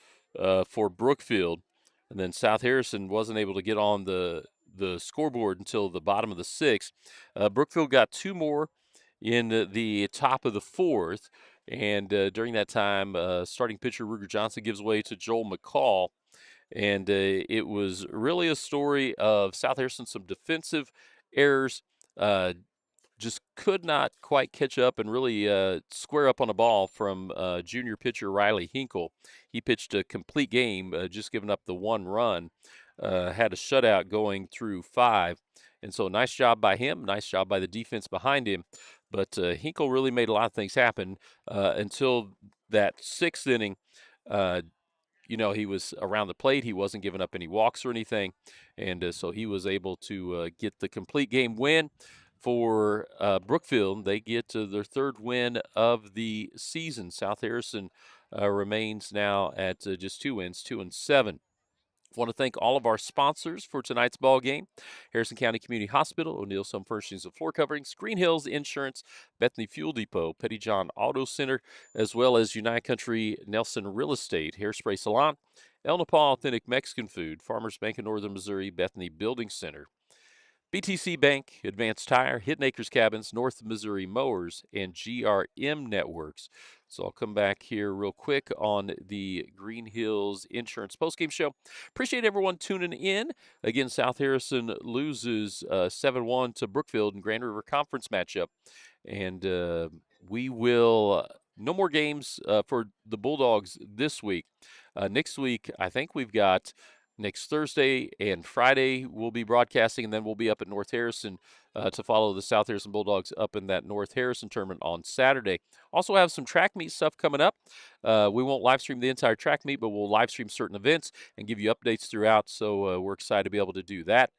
for Brookfield. And then South Harrison wasn't able to get on the scoreboard until the bottom of the 6th. Brookfield got 2 more in the top of the 4th. And during that time, starting pitcher Ruger Johnson gives way to Joel McCall. And it was really a story of South Harrison, some defensive errors, just could not quite catch up and really square up on a ball from junior pitcher Riley Hinkle. He pitched a complete game, just giving up the 1 run, had a shutout going through 5. And so nice job by him, nice job by the defense behind him. But Hinkle really made a lot of things happen until that 6th inning. He was around the plate. He wasn't giving up any walks or anything. And so he was able to get the complete game win. for Brookfield. They get to their third win of the season. South Harrison remains now at just 2 wins, 2-7. Want to thank all of our sponsors for tonight's ball game: Harrison County Community Hospital, O'Neill's Home Furnishings and Floor Coverings, Green Hills Insurance, Bethany Fuel Depot, Petty John Auto Center, as well as United Country Nelson Real Estate, Hairspray Salon, El Nepal Authentic Mexican Food, Farmers Bank of Northern Missouri, Bethany Building Center, BTC Bank, Advanced Tire, Hidden Acres Cabins, North Missouri Mowers, and GRM Networks. So I'll come back here real quick on the Green Hills Insurance postgame show. Appreciate everyone tuning in. Again, South Harrison loses 7-1 to Brookfield in Grand River Conference matchup. And we will no more games for the Bulldogs this week. Next week, I think we've got next Thursday and Friday we'll be broadcasting, and then we'll be up at North Harrison to follow the South Harrison Bulldogs up in that North Harrison tournament on Saturday. Also have some track meet stuff coming up. We won't live stream the entire track meet, but we'll live stream certain events and give you updates throughout. So we're excited to be able to do that.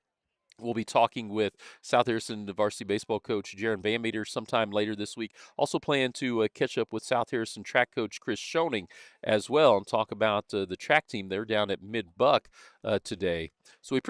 We'll be talking with South Harrison varsity baseball coach Jaron Van Meter sometime later this week. Also plan to catch up with South Harrison track coach Chris Schoening as well and talk about the track team. They're down at Mid-Buck today. So we